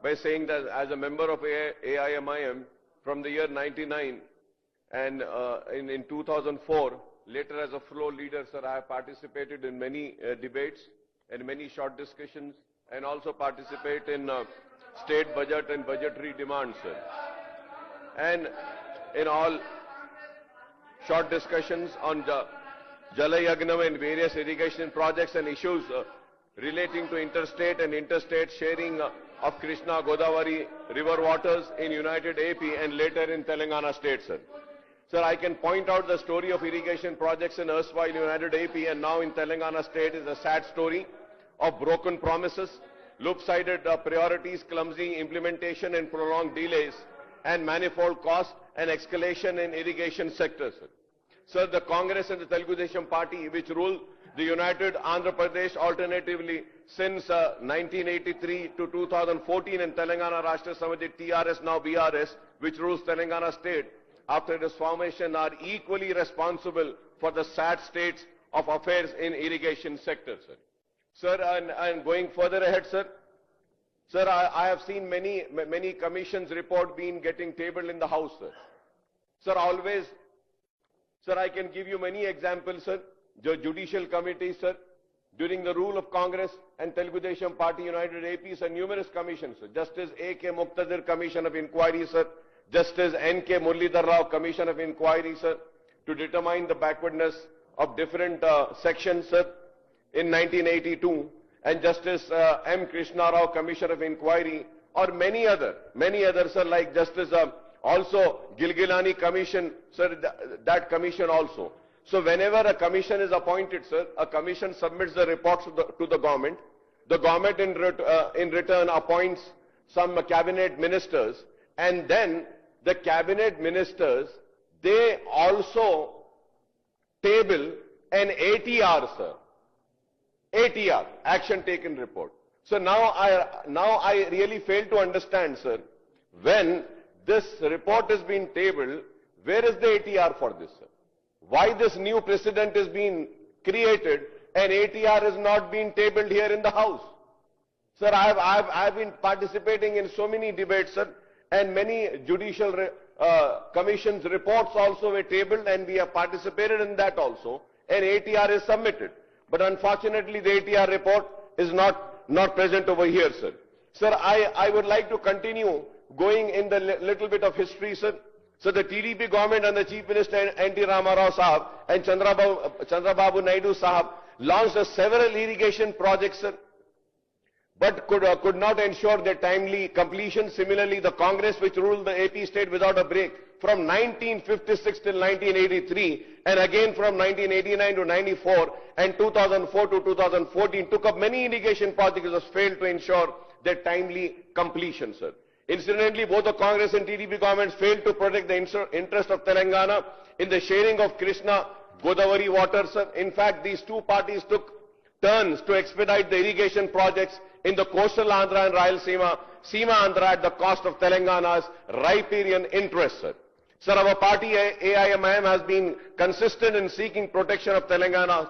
by saying that as a member of AIMIM from the year 99 and in 2004, later as a floor leader, sir, I have participated in many debates and many short discussions, and also participate in state budget and budgetary demands, sir. And in all short discussions on Jala Yagnam and various irrigation projects and issues relating to interstate and interstate sharing of Krishna Godavari river waters in United AP and later in Telangana state, sir. Sir, I can point out the story of irrigation projects in erstwhile United AP and now in Telangana state is a sad story of broken promises, loop-sided priorities, clumsy implementation and prolonged delays, and manifold costs and escalation in irrigation sector, sir. Sir, the Congress and the Telugu Desam Party, which ruled the United Andhra Pradesh alternatively since 1983 to 2014, and Telangana Rashtra Samiti TRS, now BRS, which rules Telangana state after its formation, are equally responsible for the sad states of affairs in irrigation sector, sir. Sir, and going further ahead, sir, I have seen many commissions report getting tabled in the House, sir. Sir, always, sir, I can give you many examples, sir. The Judicial Committee, sir, during the rule of Congress and Telugu Desam Party United AP, sir, numerous commissions, sir. Justice A.K. Muqtadir Commission of Inquiry, sir. Justice N.K. Muralidhar Rao Commission of Inquiry, sir, to determine the backwardness of different sections, sir, in 1982, and Justice M. Krishna Rao Commission of Inquiry, or many other, sir, like Justice also Gilgilani Commission, sir, that commission also. So whenever a commission is appointed, sir, a commission submits the reports to the government. The government in return appoints some cabinet ministers, and then the cabinet ministers, they also table an ATR, sir. ATR, action taken report. So now I really fail to understand, sir, when this report is being tabled, where is the ATR for this, sir? Why this new precedent is being created and ATR is not being tabled here in the House? Sir, I've been participating in so many debates, sir, and many judicial commissions reports also were tabled, and we have participated in that also, and ATR is submitted. But unfortunately, the ATR report is not present over here, sir. Sir, I would like to continue going in the little bit of history, sir. So the TDP government and the Chief Minister N.T. Rama Rao Sahab and Chandrababu Naidu Sahab launched several irrigation projects, sir, but could not ensure their timely completion. Similarly, the Congress, which ruled the AP state without a break from 1956 till 1983, and again from 1989 to 94 and 2004 to 2014, took up many irrigation projects that failed to ensure their timely completion, sir. Incidentally, both the Congress and TDP governments failed to protect the interest of Telangana in the sharing of Krishna Godavari water, sir. In fact, these two parties took turns to expedite the irrigation projects in the coastal Andhra and Rayalaseema, Seema Andhra, at the cost of Telangana's riparian interests, sir. Sir, our party AIMIM has been consistent in seeking protection of Telangana's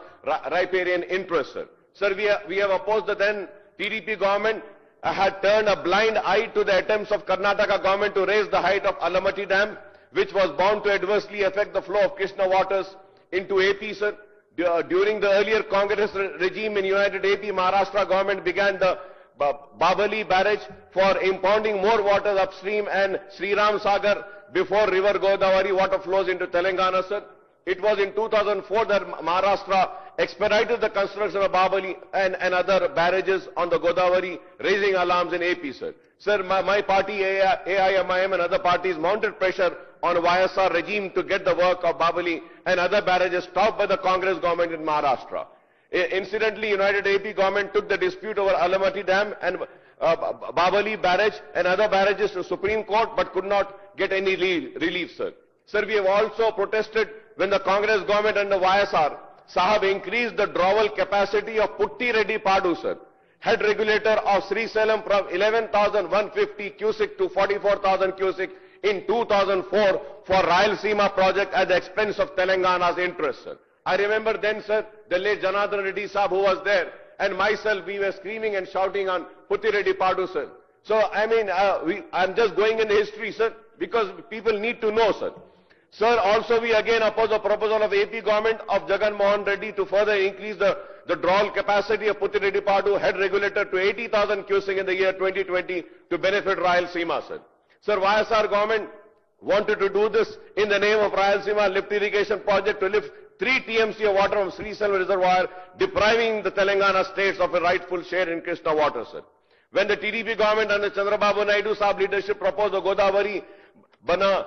riparian interests, sir. Sir, we have opposed the then TDP government had turned a blind eye to the attempts of Karnataka government to raise the height of Alamatti Dam, which was bound to adversely affect the flow of Krishna waters into AP, sir. During the earlier Congress regime in United AP, Maharashtra government began the Babali barrage for impounding more waters upstream and Sri Ram Sagar before river Godavari water flows into Telangana, sir. It was in 2004 that Maharashtra expedited the construction of Babali and other barrages on the Godavari, raising alarms in AP, sir. Sir, my party AIMIM and other parties mounted pressure on YSR regime to get the work of Babali and other barrages stopped by the Congress government in Maharashtra. Incidentally, United AP government took the dispute over Alamatti Dam and Babali barrage and other barrages to Supreme Court, but could not get any relief, sir. Sir, we have also protested when the Congress government under YSR Sahab increased the drawal capacity of Putti Reddy Padu, sir, head regulator of Sri Salem, from 11,150 cusic to 44,000 cusic in 2004 for Rayalaseema project at the expense of Telangana's interest, sir. I remember then, sir, the late Janardhan Reddy Sahab, who was there, and myself, we were screaming and shouting on Putti Reddy Padu, sir. So, I mean, I'm just going in history, sir, because people need to know, sir. Sir, also we again oppose the proposal of AP government of Jagan Mohan Reddy to further increase the drawal capacity of Puttireddypadu head regulator to 80,000 cusick in the year 2020 to benefit Rayalaseema, sir. Sir, YSR government wanted to do this in the name of Rayalaseema lift irrigation project to lift 3 TMC of water from Srisailam reservoir, depriving the Telangana states of a rightful share in Krishna water, sir. When the TDP government under Chandrababu Naidu Saab leadership proposed the Godavari Bana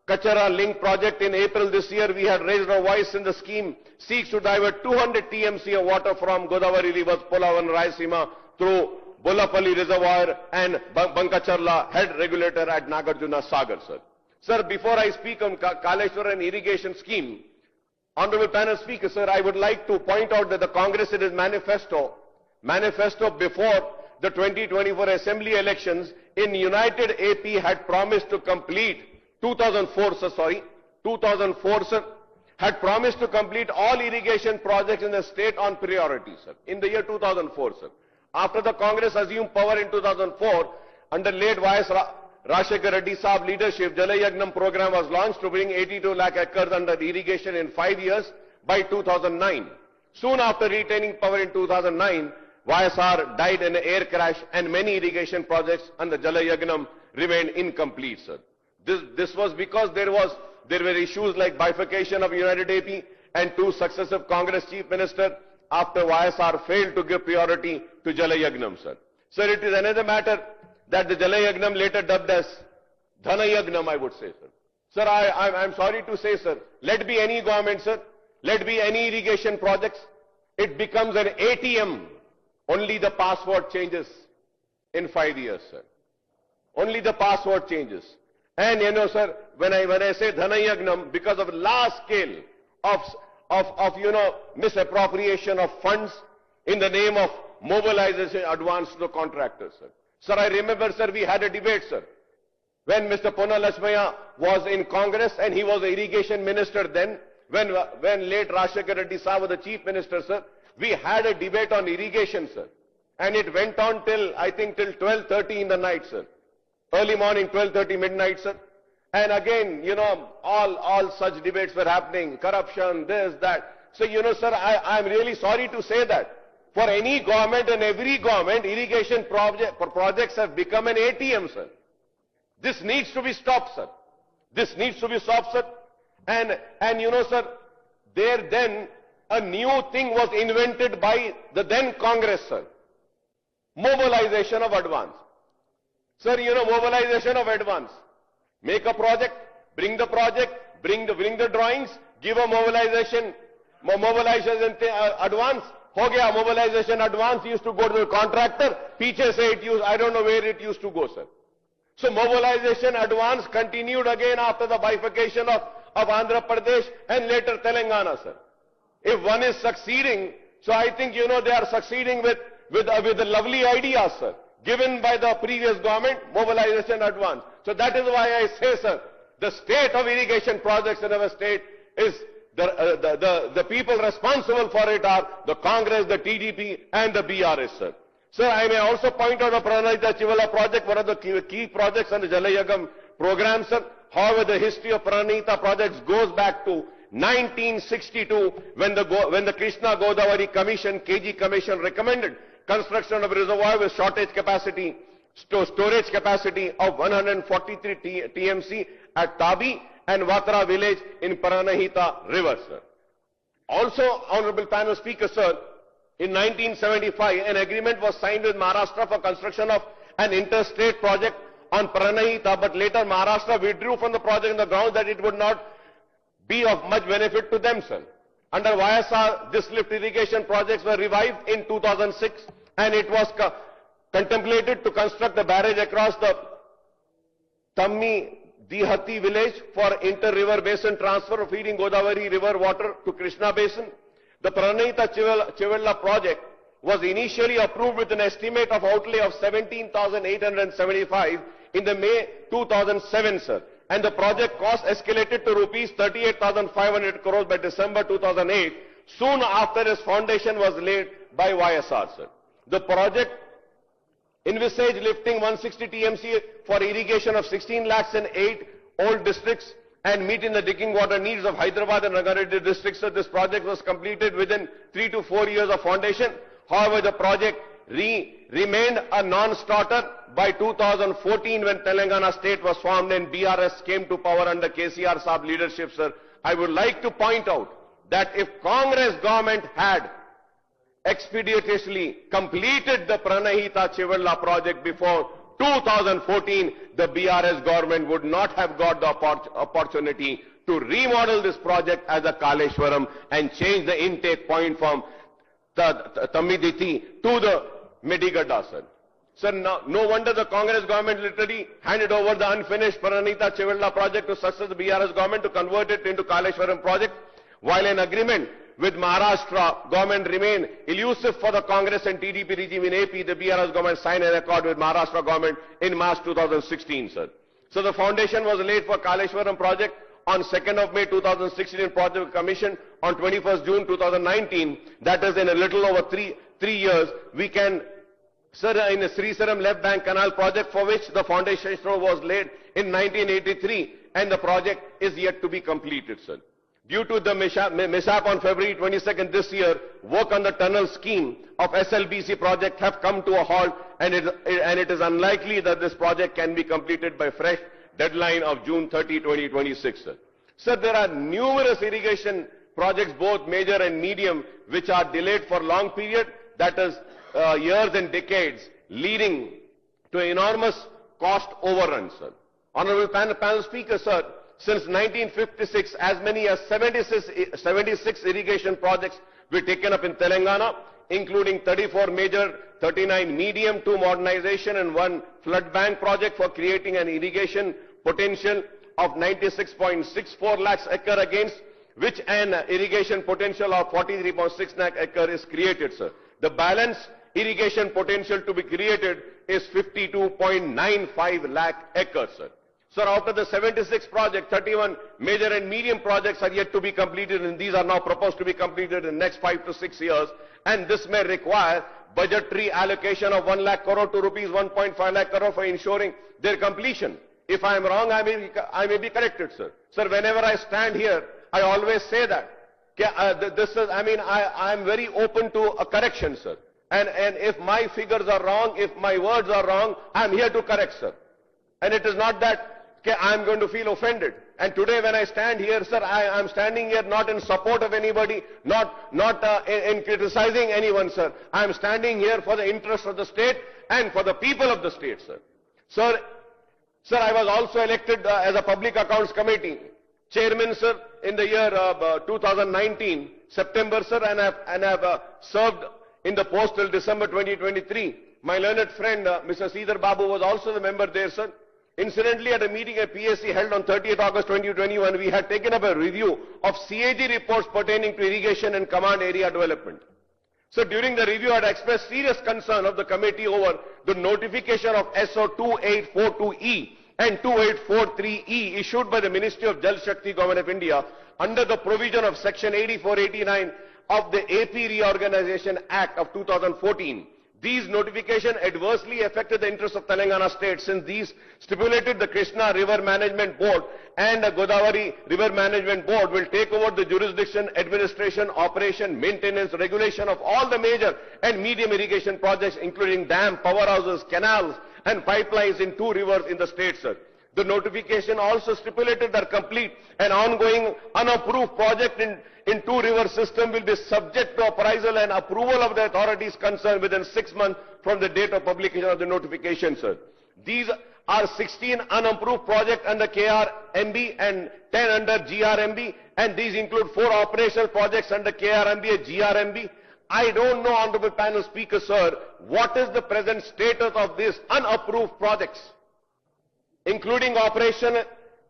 Kachara link project in April this year, we had raised our voice in the scheme seeks to divert 200 TMC of water from Godavari rivers, Polavan, Rayalaseema through Bollapalli reservoir and Bankacharla head regulator at Nagarjuna Sagar, sir. Sir, before I speak on Kaleshwaram irrigation scheme, Honorable Panel Speaker, sir, I would like to point out that the Congress in its manifesto before the 2024 Assembly elections in United AP had promised to complete 2004, sir, had promised to complete all irrigation projects in the state on priority, sir, in the year 2004, sir. After the Congress assumed power in 2004, under late YS Rashekar Reddy Saab leadership, Jalayagnam program was launched to bring 82 lakh acres under irrigation in 5 years by 2009. Soon after retaining power in 2009, YSR died in an air crash and many irrigation projects under Jalayagnam remained incomplete, sir. This was because there were issues like bifurcation of United AP and 2 successive Congress chief ministers after YSR failed to give priority to Jalayagnam, sir. Sir, it is another matter that the Jalayagnam later dubbed as Dhanayagnam, I would say, sir. Sir, I'm sorry to say, sir, let be any government, sir, let be any irrigation projects, it becomes an ATM. Only the password changes in 5 years, sir. Only the password changes. And you know, sir, when I say Dhanayagnam, because of large scale of misappropriation of funds in the name of mobilization advance to the contractors, sir. Sir, I remember, sir, we had a debate, sir, when Mr. Ponna Lakshmaya was in Congress and he was the irrigation minister then, when late Rashekar Reddy Saab was the chief minister, sir, we had a debate on irrigation, sir. And it went on till, I think, till 12:30 in the night, sir. Early morning, 12:30 midnight, sir. And again, you know, all such debates were happening. Corruption, this, that. So, you know, sir, I'm really sorry to say that. For any government and every government, irrigation projects have become an ATM, sir. This needs to be stopped, sir. This needs to be stopped, sir. And you know, sir, there then a new thing was invented by the then Congress, sir. Mobilization of advance. Sir, you know, mobilization of advance. Make a project, bring the drawings, give a mobilization advance. Ho gaya, mobilization advance used to go to the contractor. Piche se I don't know where it used to go, sir. So mobilization advance continued again after the bifurcation of Andhra Pradesh and later Telangana, sir. If one is succeeding, so I think, you know, they are succeeding with the lovely ideas, sir, given by the previous government, mobilization advance. So that is why I say, sir, the state of irrigation projects in our state is the people responsible for it are the Congress, the TDP and the BRS, sir. Sir, I may also point out the Pranahita Chivala project, one of the key projects on the Jalayagam program, sir. However, the history of Pranahita projects goes back to 1962 when the Krishna Godavari Commission, KG Commission recommended construction of a reservoir with storage capacity of 143 TMC at Tabi and Vatra village in Pranahita river, sir. Also, Honorable Panel Speaker, sir, in 1975, an agreement was signed with Maharashtra for construction of an interstate project on Pranahita, but later Maharashtra withdrew from the project on the grounds that it would not be of much benefit to them, sir. Under YSR, this lift irrigation projects were revived in 2006 and it was contemplated to construct a barrage across the Tammi Dihati village for inter-river basin transfer of feeding Godavari river water to Krishna basin. The Pranahita Chivella project was initially approved with an estimate of outlay of 17,875 in the May 2007, sir. And the project cost escalated to rupees 38,500 crores by December 2008, soon after its foundation was laid by YSR, sir. The project envisage lifting 160 TMC for irrigation of 16 lakhs in 8 old districts and meeting the drinking water needs of Hyderabad and Rangareddy districts. So this project was completed within 3 to 4 years of foundation. However, the project remained a non-starter by 2014 when Telangana state was formed and BRS came to power under KCR Saab leadership, sir. I would like to point out that if Congress government had expeditiously completed the Pranahita Chivalla project before 2014, the BRS government would not have got the opportunity to remodel this project as a Kaleshwaram and change the intake point from Tamiditi to the Medigadda, sir. Sir, no wonder the Congress government literally handed over the unfinished Pranahita Chivalla project to successive BRS government to convert it into Kaleshwaram project, while an agreement with Maharashtra government remained elusive for the Congress and TDP regime in AP. The BRS government signed an accord with Maharashtra government in March 2016, sir. So the foundation was laid for Kaleshwaram project on 2nd of May 2016 project commission on 21st June 2019. That is in a little over three years. We can, sir, in the Srisaram left bank canal project for which the foundation stone was laid in 1983 and the project is yet to be completed, sir. Due to the mishap on February 22nd this year, work on the tunnel scheme of SLBC project have come to a halt and it is unlikely that this project can be completed by fresh deadline of June 30, 2026. Sir. Sir, there are numerous irrigation projects, both major and medium, which are delayed for long period, that is years and decades, leading to enormous cost overruns. Sir. Honorable panel speaker, sir, since 1956, as many as 76 irrigation projects were taken up in Telangana, including 34 major, 39 medium, 2 modernization and 1 flood bank project for creating an irrigation potential of 96.64 lakhs acre, against which an irrigation potential of 43.6 lakh acre is created, sir. The balance irrigation potential to be created is 52.95 lakh acres, sir. Sir, after the 76 projects, 31 major and medium projects are yet to be completed, and these are now proposed to be completed in the next 5 to 6 years, and this may require budgetary allocation of 1 lakh crore to rupees 1.5 lakh crore for ensuring their completion. If I am wrong, I may be corrected, sir. Sir, whenever I stand here, I always say that. I am very open to a correction, sir. And if my figures are wrong, if my words are wrong, I am here to correct, sir. And it is not that I am going to feel offended. And today when I stand here, sir, I am standing here not in support of anybody, not in criticizing anyone, sir. I am standing here for the interest of the state and for the people of the state, sir. Sir, I was also elected as a Public Accounts Committee Chairman, sir, in the year 2019, September, sir, and have served in the post till December 2023. My learned friend, Mr. Sridhar Babu, was also the member there, sir. Incidentally, at a meeting at PSC held on 30th August 2021, we had taken up a review of CAG reports pertaining to irrigation and command area development. So during the review, I had expressed serious concern of the committee over the notification of SO 2842E and 2843E issued by the Ministry of Jal Shakti Government of India under the provision of Section 84-89 of the AP Reorganization Act of 2014. These notifications adversely affected the interests of Telangana state, since these stipulated the Krishna River Management Board and the Godavari River Management Board will take over the jurisdiction, administration, operation, maintenance, regulation of all the major and medium irrigation projects, including dam, powerhouses, canals and pipelines in 2 rivers in the state, sir. The notification also stipulated that complete and ongoing unapproved project in 2 river system will be subject to appraisal and approval of the authorities concerned within 6 months from the date of publication of the notification, sir. These are 16 unapproved projects under KRMB and 10 under GRMB, and these include 4 operational projects under KRMB and GRMB. I don't know, Honorable Panel Speaker, sir, what is the present status of these unapproved projects, including operation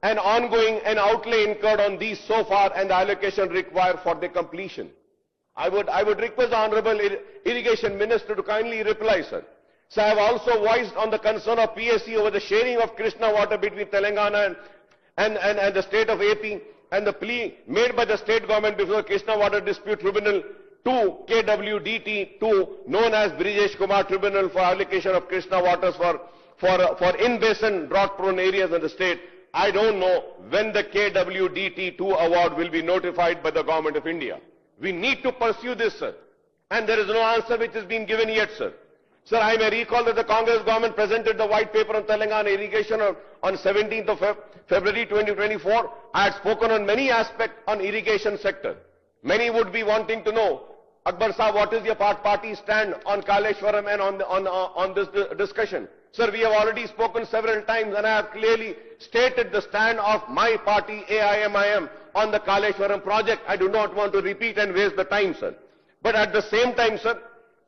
and ongoing and outlay incurred on these so far and the allocation required for their completion. I would request the Honorable Irrigation Minister to kindly reply, sir. So I have also voiced on the concern of PSC over the sharing of Krishna water between Telangana and the state of AP, and the plea made by the state government before the Krishna Water Dispute Tribunal to KWDT2, known as Brijesh Kumar Tribunal for allocation of Krishna waters for in-basin drought-prone areas in the state. I don't know when the KWDT2 award will be notified by the Government of India. We need to pursue this, sir. And there is no answer which has been given yet, sir. Sir, I may recall that the Congress government presented the white paper on Telangana irrigation on 17th of February 2024. I had spoken on many aspects on irrigation sector. Many would be wanting to know, Akbar Sahab, what is your party stand on Kaleshwaram and on this discussion? Sir, we have already spoken several times and I have clearly stated the stand of my party, AIMIM, on the Kaleshwaram project. I do not want to repeat and waste the time, sir. But at the same time, sir,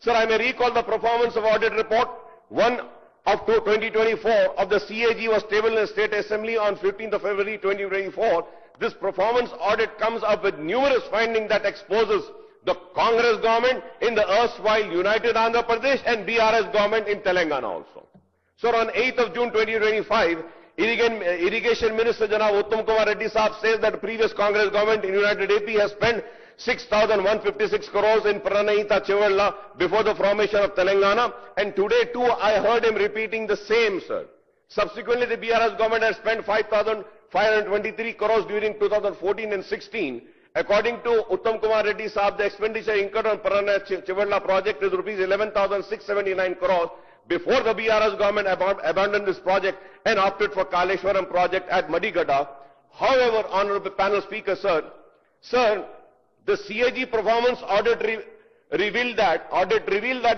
I may recall the performance of audit report 1 of 2024 of the CAG was tabled in the State Assembly on 15th of February 2024. This performance audit comes up with numerous findings that exposes the Congress government in the erstwhile United Andhra Pradesh and BRS government in Telangana also. So on 8th of June 2025, Irrigation Minister Janab Uttam Kumar Reddy Sahab says that the previous Congress government in United AP has spent 6,156 crores in Pranahita Chivalla before the formation of Telangana, and today too I heard him repeating the same, sir. Subsequently, the BRS government has spent 5,523 crores during 2014 and 16. According to Uttam Kumar Reddy Sahab, the expenditure incurred on Pranahita Chivalla project is rupees 11,679 crores before the BRS government abandoned this project and opted for Kaleshwaram project at Madigada. However, Honorable Panel Speaker, sir, the CAG performance audit revealed that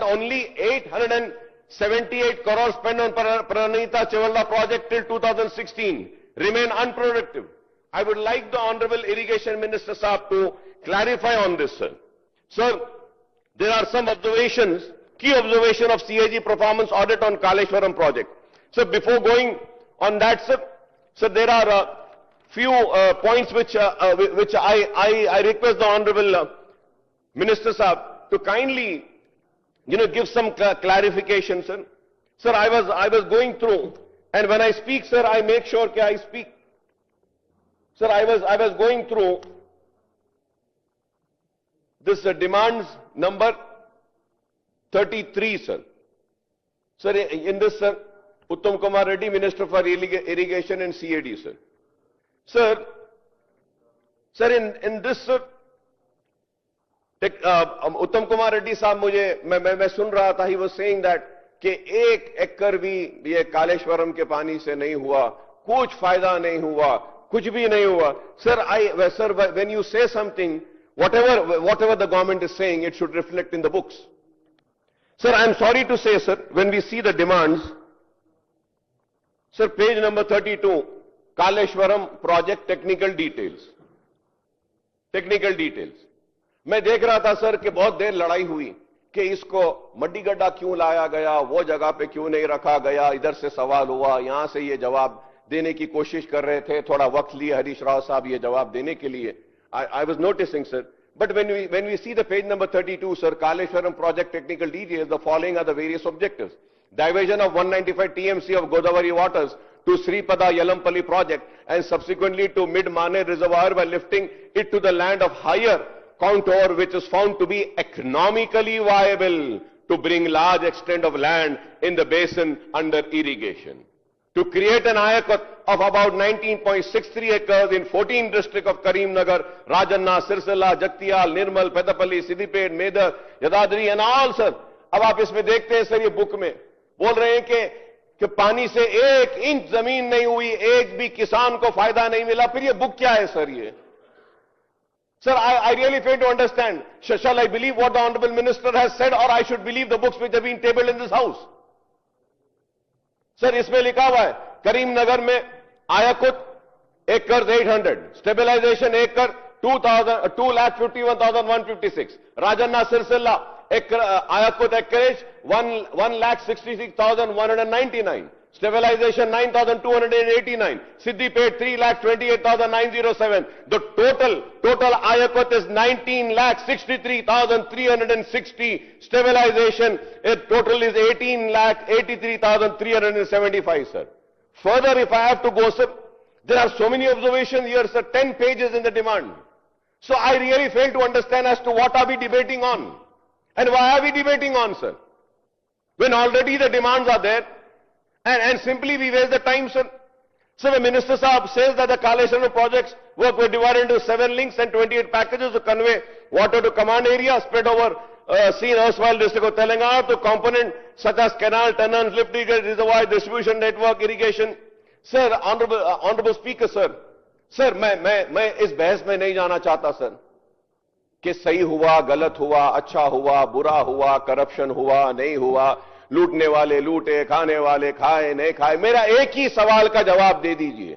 only 878 crores spent on Pranahita Chivalla project till 2016 remain unproductive. I would like the Honorable Irrigation Minister Sahab to clarify on this, sir. Sir, there are some observations, key observation of CAG performance audit on Kaleshwaram project. So before going on that, sir, there are few points which I request the Honorable Minister Sahab to kindly, give some clarification, sir. Sir, I was going through, and when I speak, sir, I make sure that I speak. Sir, I was going through this demands number 33, sir. Sir, in this, sir, Uttam Kumar Reddy, Minister for Irrigation and CAD, sir. Sir, in this, sir, Uttam Kumar Reddy साहब मैं सुन रहा था, he was saying that कि 1 एकड़ भी ये कालेश्वरम के पानी से नहीं हुआ, कुछ फायदा नहीं हुआ, कुछ भी नहीं हुआ. Sir, when you say something, whatever the government is saying, it should reflect in the books. Sir, I am sorry to say, sir, when we see the demands, sir, page number 32, Kaleshwaram project technical details. मैं देख रहा था sir कि बहुत देर लड़ाई हुई कि इसको मड्डीगड्ढा क्यों लाया गया, वो जगह पे क्यों नहीं रखा गया, इधर से सवाल हुआ, यहां से ये जवाब देने की कोशिश कर रहे थे, थोड़ा वक्त लिए हरीश राव साहब ये जवाब देने के लिए. I was noticing, sir. But when we see the page number 32, sir, Kaleshwaram project technical details, the following are the various objectives. Diversion of 195 TMC of Godavari waters to Sripada Yalampalli project and subsequently to Mid-Mane reservoir by lifting it to the land of higher contour which is found to be economically viable to bring large extent of land in the basin under irrigation. To create an ayakut of about 19.63 acres in 14 districts of Karimnagar, Rajanna, Sirsala, Jagtial, Nirmal, Pedapalli, Siddipet, Medar, Yadadri and all, sir. अब आप इसमें देखते हैं sir, ये book में बोल रहे हैं कि पानी से 1 इंच जमीन नहीं हुई, एक भी किसान को फायदा नहीं मिला. फिर ये बुक क्या है सर? ये sir, I really fail to understand. Shall I believe what the Honorable Minister has said, or I should believe the books which have been tabled in this house? Sir, इसमें लिखा हुआ है करीमनगर में आयाकुत एकड़ 800, stabilization एकड़ 2,51,156, Rajanna Sircilla आयाकुत acreage 1,66,199, stabilization 9,289, Siddipet 3,28,907. The total ayakut is 19,63,360. Stabilization total is 18,83,375, sir. Further, if I have to go, sir, there are so many observations here, sir. 10 pages in the demand. So I really fail to understand as to what are we debating on and why are we debating on, sir, when already the demands are there and simply we waste the time, sir. So the Minister Saab says that the Kaleshwaram projects work were divided into 7 links and 28 packages to convey water to command area spread over seen erstwhile district of Telangana to component such as canal, tunnels, lift irrigation, reservoir, distribution network, irrigation. Sir, honorable Speaker, sir, मैं इस बहस में नहीं जाना चाहता sir कि सही हुआ, गलत हुआ, अच्छा हुआ, बुरा हुआ, करप्शन हुआ, नहीं हुआ, लूटने वाले लूटे, खाने वाले खाए, नहीं खाए। मेरा एक ही सवाल का जवाब दे दीजिए,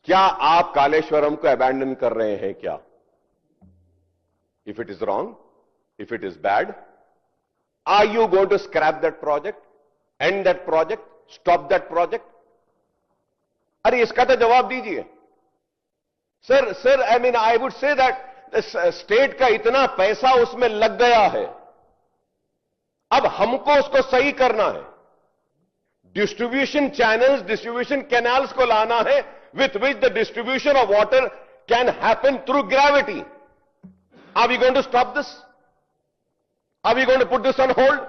क्या आप कालेश्वरम को अबैंडन कर रहे हैं क्या? If it is wrong, if it is bad, are you going to scrap that project, end that project, stop that project? अरे इसका तो जवाब दीजिए sir. I mean I would say that state का इतना पैसा उसमें लग गया है, अब हमको उसको सही करना है। डिस्ट्रीब्यूशन चैनल्स, डिस्ट्रीब्यूशन कैनाल्स को लाना है with which the distribution of water can happen through gravity. Are we going to stop this? Are we going to put this on hold?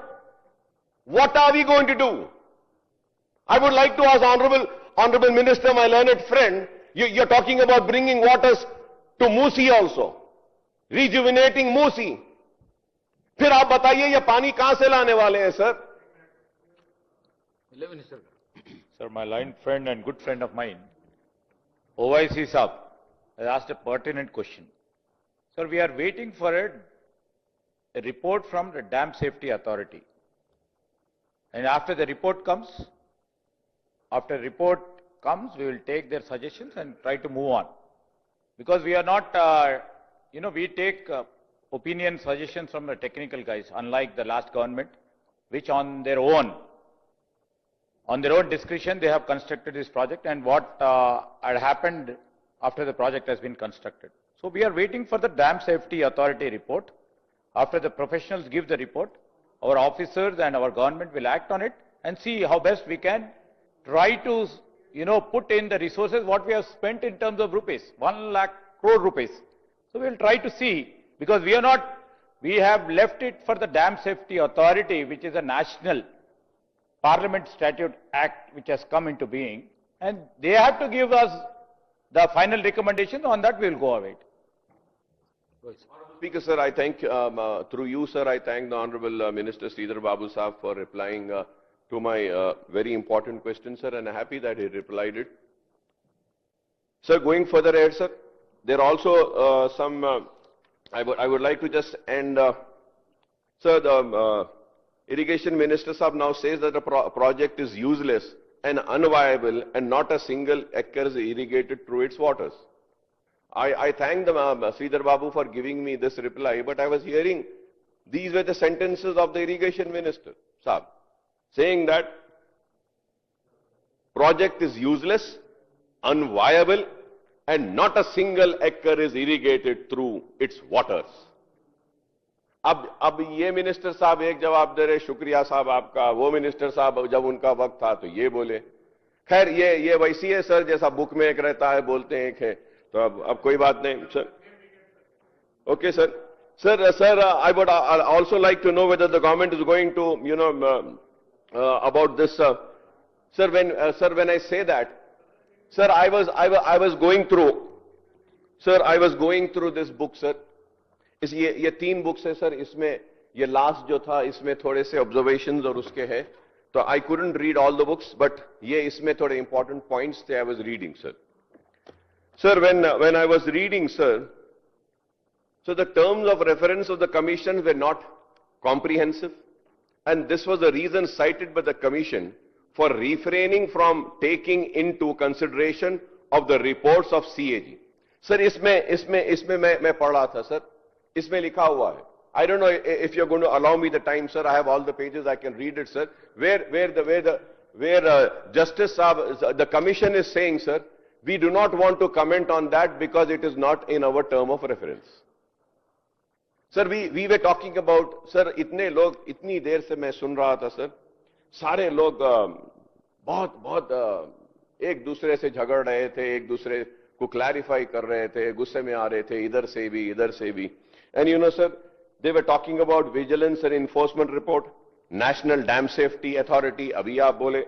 What are we going to do? I would like to ask Honorable Minister, my learned friend, you're talking about bringing waters to Musi also, rejuvenating Musi. फिर आप बताइए ये पानी कहां से लाने वाले हैं sir? Sir, my learned friend and good friend of mine, OIC Saab, has asked a pertinent question. Sir, we are waiting for a report from the Dam Safety Authority. And after the report comes, we will take their suggestions and try to move on. Because we are not, we take opinion suggestions from the technical guys, unlike the last government, which on their own discretion, they have constructed this project and what had happened after the project has been constructed. So we are waiting for the Dam Safety Authority report. After the professionals give the report, our officers and our government will act on it and see how best we can try to, put in the resources what we have spent in terms of rupees, 1 lakh crore rupees. So we will try to see, because we have left it for the Dam Safety Authority, which is a national Parliament Statute Act which has come into being, and they have to give us the final recommendations. On that we will go away. Speaker, sir, I thank, through you, sir, I thank the Honorable Minister Sridhar Babu Saab for replying to my very important question, sir, and I'm happy that he replied it. Sir, going further ahead, sir, there are also some, I would like to just end, sir, the Irrigation Minister Saab now says that the project is useless and unviable and not a single acre is irrigated through its waters. I thank the Sridhar Babu for giving me this reply, but I was hearing these were the sentences of the Irrigation Minister Saab, saying that project is useless, unviable, and not a single acre is irrigated through its waters. अब ये minister साहब एक जवाब दे रहे, शुक्रिया साहब आपका, वो मिनिस्टर साहब जब उनका वक्त था तो ये बोले। खैर ये वैसी है सर, जैसा बुक में एक रहता है बोलते हैं एक है, तो अब कोई बात नहीं sir. Okay sir. Sir, I would also like to know whether the government is going to, about this, sir. When I say that, sir, I was going through, sir, I was going through this book, sir. ये 3 books है sir. इसमें ये last जो था, इसमें थोड़े से observations और उसके हैं. तो I couldn't read all the books, but ये इसमें थोड़े important points थे. I was reading, sir. Sir, when I was reading, sir. So the terms of reference of the commission were not comprehensive, and this was the reason cited by the commission for refraining from taking into consideration of the reports of CAG. Sir, इसमें मैं पढ़ रहा था sir, इसमें लिखा हुआ है. I don't know if you're going to allow me the time, sir. I have all the pages. I can read it, sir. Where Justice Saab, the commission is saying, sir, we do not want to comment on that because it is not in our term of reference. Sir we were talking about, sir इतने लोग, इतनी देर से मैं सुन रहा था sir, सारे लोग बहुत एक दूसरे से झगड़ रहे थे, एक दूसरे को क्लैरिफाई कर रहे थे, गुस्से में आ रहे थे, इधर से भी. And you know, sir, they were talking about vigilance and enforcement report, National Dam Safety Authority, abhi aap bole,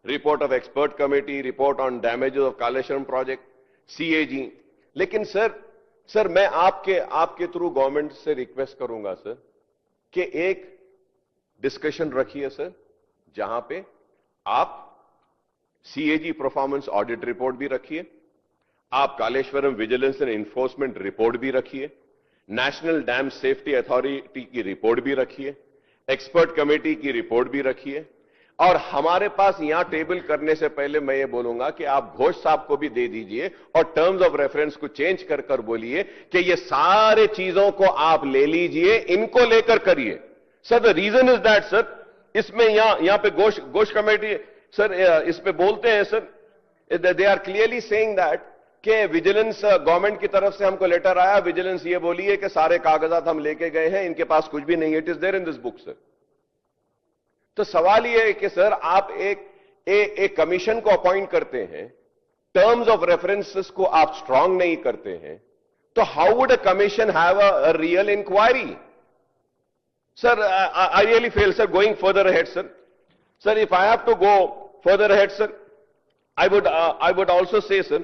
report of expert committee, report on damages of Kaleshwaram project, CAG. लेकिन सर मैं आपके through government से request करूंगा sir कि एक discussion रखिए sir, जहां पे आप CAG परफॉर्मेंस ऑडिट रिपोर्ट भी रखिए, आप Kaleshwaram vigilance and enforcement report भी रखिए, नेशनल डैम सेफ्टी अथॉरिटी की रिपोर्ट भी रखिए, एक्सपर्ट कमेटी की रिपोर्ट भी रखिए. और हमारे पास यहां टेबल करने से पहले मैं ये बोलूंगा कि आप घोष साहब को भी दे दीजिए और टर्म्स ऑफ रेफरेंस को चेंज कर बोलिए कि ये सारे चीजों को आप ले लीजिए, इनको लेकर करिए. Sir the reason is that sir, इसमें यहां पे घोष कमेटी सर इस पे बोलते हैं sir, they are clearly saying that कि विजिलेंस गवर्नमेंट की तरफ से हमको लेटर आया, विजिलेंस ये बोली है कि सारे कागजात हम लेके गए हैं, इनके पास कुछ भी नहीं है. It is there in this book sir. तो सवाल यह है कि सर आप एक कमीशन को अपॉइंट करते हैं, टर्म्स ऑफ रेफरेंसेस को आप स्ट्रांग नहीं करते हैं, तो how would a commission have a real inquiry? Sir I really fail sir going further ahead sir. Sir if I have to go further ahead sir, I would also say, sir,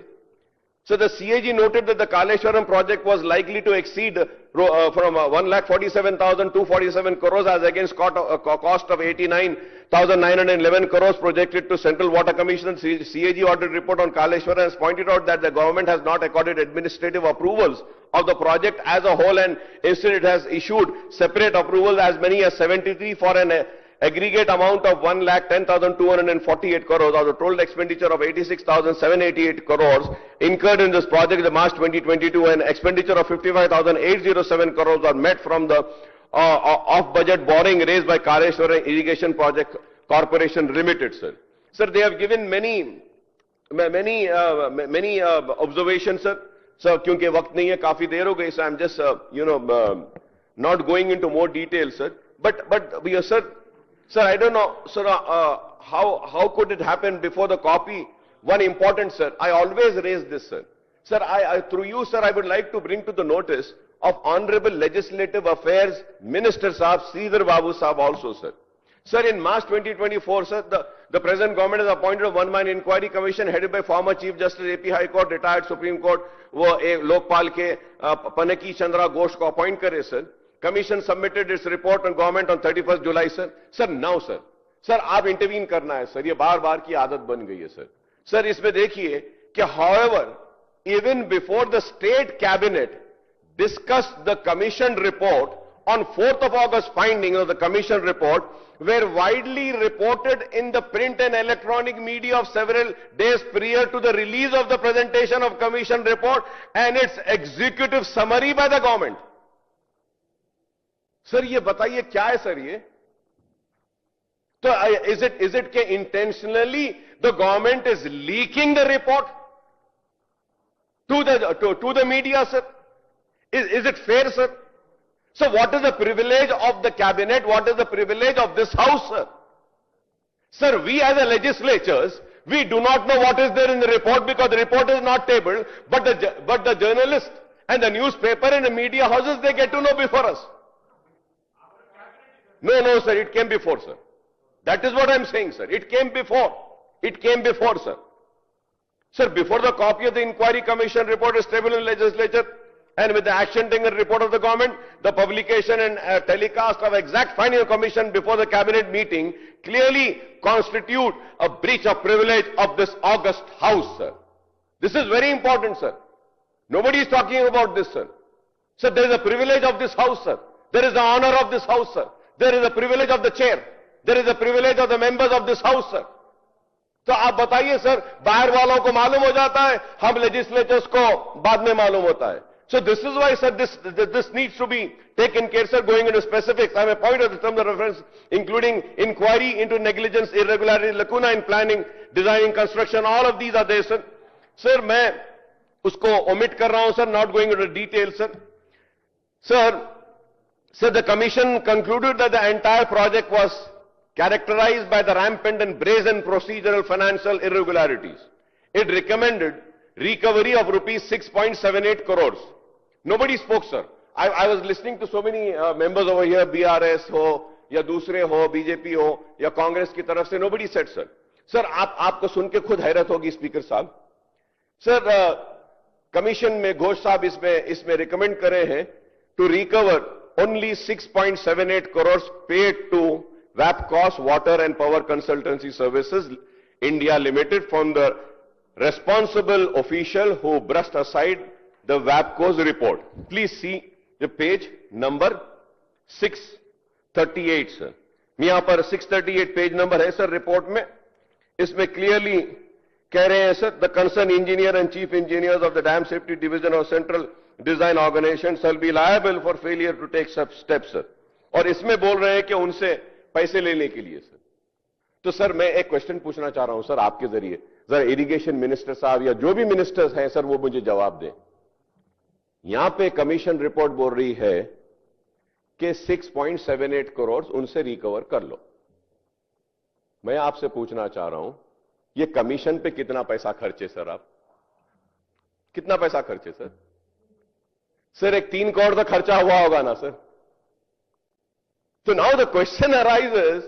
so the CAG noted that the Kaleshwaram project was likely to exceed from 1,47,247 crores as against cost of 89,911 crores projected to Central Water Commission. CAG audit report on Kaleshwaram has pointed out that the government has not accorded administrative approvals of the project as a whole, and instead it has issued separate approvals as many as 73 for an aggregate amount of 1,10,248 crores, or the total expenditure of 86,788 crores incurred in this project in the March 2022, and expenditure of 55,807 crores are met from the off-budget borrowing raised by Kaleshwaram Irrigation Project Corporation Limited, sir. Sir, they have given many observations, sir. Sir, क्योंकि वक्त नहीं है, काफी देर हो गई, so I'm just not going into more detail, sir. But sir, I don't know, sir, how could it happen before the copy? One important, sir, I always raise this, sir. Sir, through you, sir, I would like to bring to the notice of Honorable Legislative Affairs Minister Saab, Sridhar Babu Saab also, sir. Sir, in March 2024, sir, the present government has appointed a one-man inquiry commission headed by former Chief Justice AP High Court, retired Supreme Court, वो लोकपाल के पनकी चंद्रा घोष को appoint करे, sir. Commission submitted its report on government on 31st July, sir. Sir, now, sir. Sir, आप intervene करना है, sir. ये बार-बार की आदत बन गई है, सर. सर, इसमें देखिए कि however, even before the state cabinet discussed the commission report on 4th of August, findings of the commission report were widely reported in the print and electronic media of several days prior to the release of the presentation of commission report and its executive summary by the government. Sir ये बताइए क्या है sir ये? तो is it के intentionally the government is leaking the report to the media, sir? Is it fair, sir? So what is the privilege of the cabinet? What is the privilege of this house, sir? Sir, we as a legislatures, we do not know what is there in the report because the report is not tabled, but the journalist and the newspaper and the media houses, they get to know before us. No, sir, it came before, sir. That is what I'm saying, sir. It came before. It came before, sir. Sir, before the copy of the inquiry commission report is tabled in the legislature, and with the action taken report of the government, the publication and telecast of exact finding of commission before the cabinet meeting clearly constitute a breach of privilege of this august house, sir. This is very important, sir. Nobody is talking about this, sir. Sir, there is a privilege of this house, sir. There is the honor of this house, sir. There is a privilege of the chair. There is a privilege of the members of this house, sir. तो आप बताइए sir, बाहर वालों को मालूम हो जाता है, हम लेजिस्लेचर्स को बाद में मालूम होता है. So this is why, sir, this needs to be taken care, sir, going into specifics. I have a point of the term of reference, including inquiry into negligence, irregularity, lacuna in planning, designing, construction, all of these are there, sir. Sir, मैं उसको omit कर रहा हूं, sir, not going into details, sir. Sir, the commission concluded that the entire project was characterized by the rampant and brazen procedural financial irregularities. It recommended recovery of rupees 6.78 crores. Nobody spoke, sir. I was listening to so many members over here, BRS ho, या दूसरे हो, BJP हो, या कांग्रेस की तरफ से, nobody said, sir. Sir आपको सुन के खुद हैरत होगी स्पीकर साहब. सर कमीशन में घोष साहब इसमें रिकमेंड करे हैं to recover only 6.78 crores paid to WAPCOS Water and Power Consultancy Services India Limited from the responsible official who brushed aside the WAPCOS report. Please see the page number 638, sir. यहां पर 638 page number है sir report में. इसमें clearly कह रहे हैं sir, the concern engineer and chief engineers of the dam safety division of central design organisation shall be liable for failure to take steps, sir. और इसमें बोल रहे हैं कि उनसे पैसे लेने के लिए, सर. तो सर मैं एक क्वेश्चन पूछना चाह रहा हूं सर आपके जरिए, जरा इरिगेशन मिनिस्टर साहब या जो भी मिनिस्टर्स हैं सर वो मुझे जवाब दें. यहां पे कमीशन रिपोर्ट बोल रही है कि 6.78 करोड़ उनसे रिकवर कर लो. मैं आपसे पूछना चाह रहा हूं ये कमीशन पे कितना पैसा खर्चे सर? आप कितना पैसा खर्चे सर? सर एक 3 करोड़ का खर्चा हुआ होगा ना सर. तो now the question arises,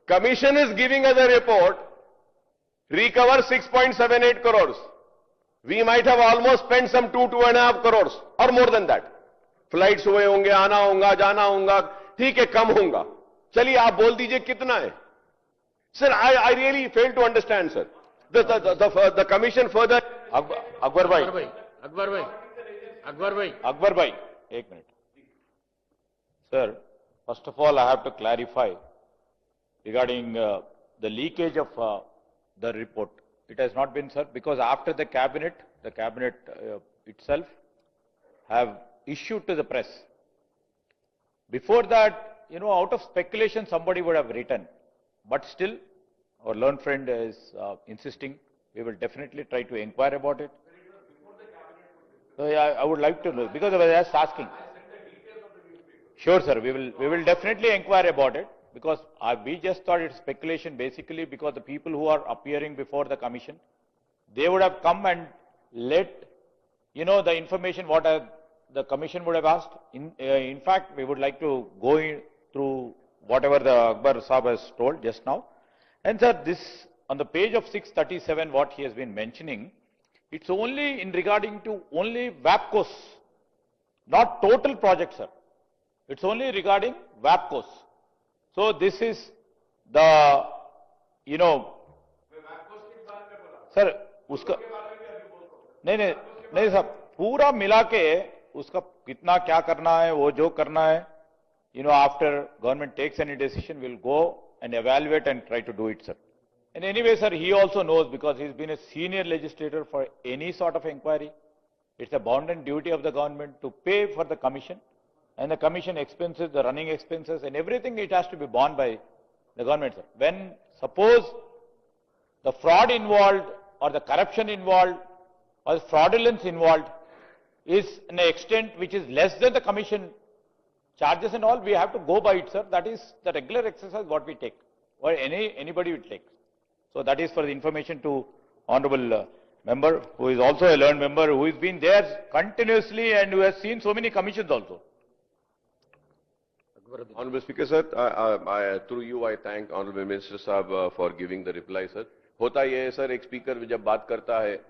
commission is giving us a report, recover 6.78 crores. We might have almost spent some 2.5 crores or more than that. Flights हुए होंगे, आना होगा, जाना होगा, ठीक है कम होगा. चलिए आप बोल दीजिए कितना है. Sir, I really fail to understand, sir. The commission further. Akbar bhai, एक minute. Sir, first of all, I have to clarify regarding the leakage of the report. It has not been, sir, because after the cabinet itself have issued to the press. Before that, out of speculation, somebody would have written. But still, our learned friend is insisting. We will definitely try to inquire about it. So yeah, I would like to know, because I was just asking. Sure, sir. We will definitely inquire about it, because we just thought it's speculation basically because the people who are appearing before the commission, they would have come and let the information what the commission would have asked. In fact, we would like to go through whatever the Akbar Saab has told just now. And sir, this on the page of 637, what he has been mentioning, it's only in regarding to only WAPCOS, not total project, sir. It's only regarding WAPCOS. So this is the, sir, उसका नहीं sir, पूरा मिला के उसका कितना क्या करना है, वो जो करना है, after government takes any decision, we'll go and evaluate and try to do it, sir. And anyway, sir, he also knows, because he's been a senior legislator for any sort of inquiry. It's a bounden duty of the government to pay for the commission, and the commission expenses, the running expenses and everything, it has to be borne by the government, sir. When suppose the fraud involved or the corruption involved or the fraudulence involved is an extent which is less than the commission charges and all, we have to go by it, sir. That is the regular exercise what we take, or anybody will take. So that is for the information to honorable member, who is also a learned member, who has been there continuously and who has seen so many commissions also. Honorable Speaker, sir, through you I thank Honorable Minister Sahab for giving the reply, sir. होता ये है sir, एक speaker जब बात करता है,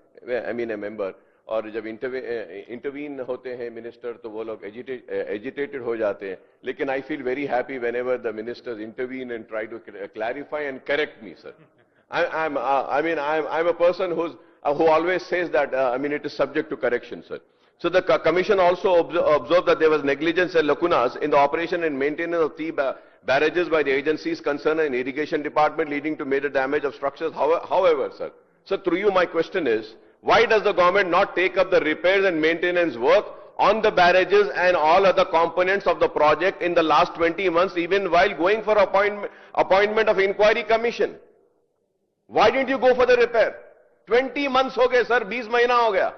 I mean a member, और जब इंटरवीन होते हैं मिनिस्टर, तो वो लोग एजिटेटेड हो जाते हैं. लेकिन I feel very happy whenever the ministers intervene and try to clarify and correct me, sir. I'm a person who always says that, it is subject to correction, sir. So the commission also observed that there was negligence and lacunas in the operation and maintenance of 3 barrages by the agencies concerned in irrigation department, leading to major damage of structures. However, sir, so through you my question is, why does the government not take up the repairs and maintenance work on the barrages and all other components of the project in the last 20 months, even while going for appointment of inquiry commission? Why didn't you go for the repair? 20 months हो गए sir, 20 महीना हो गया.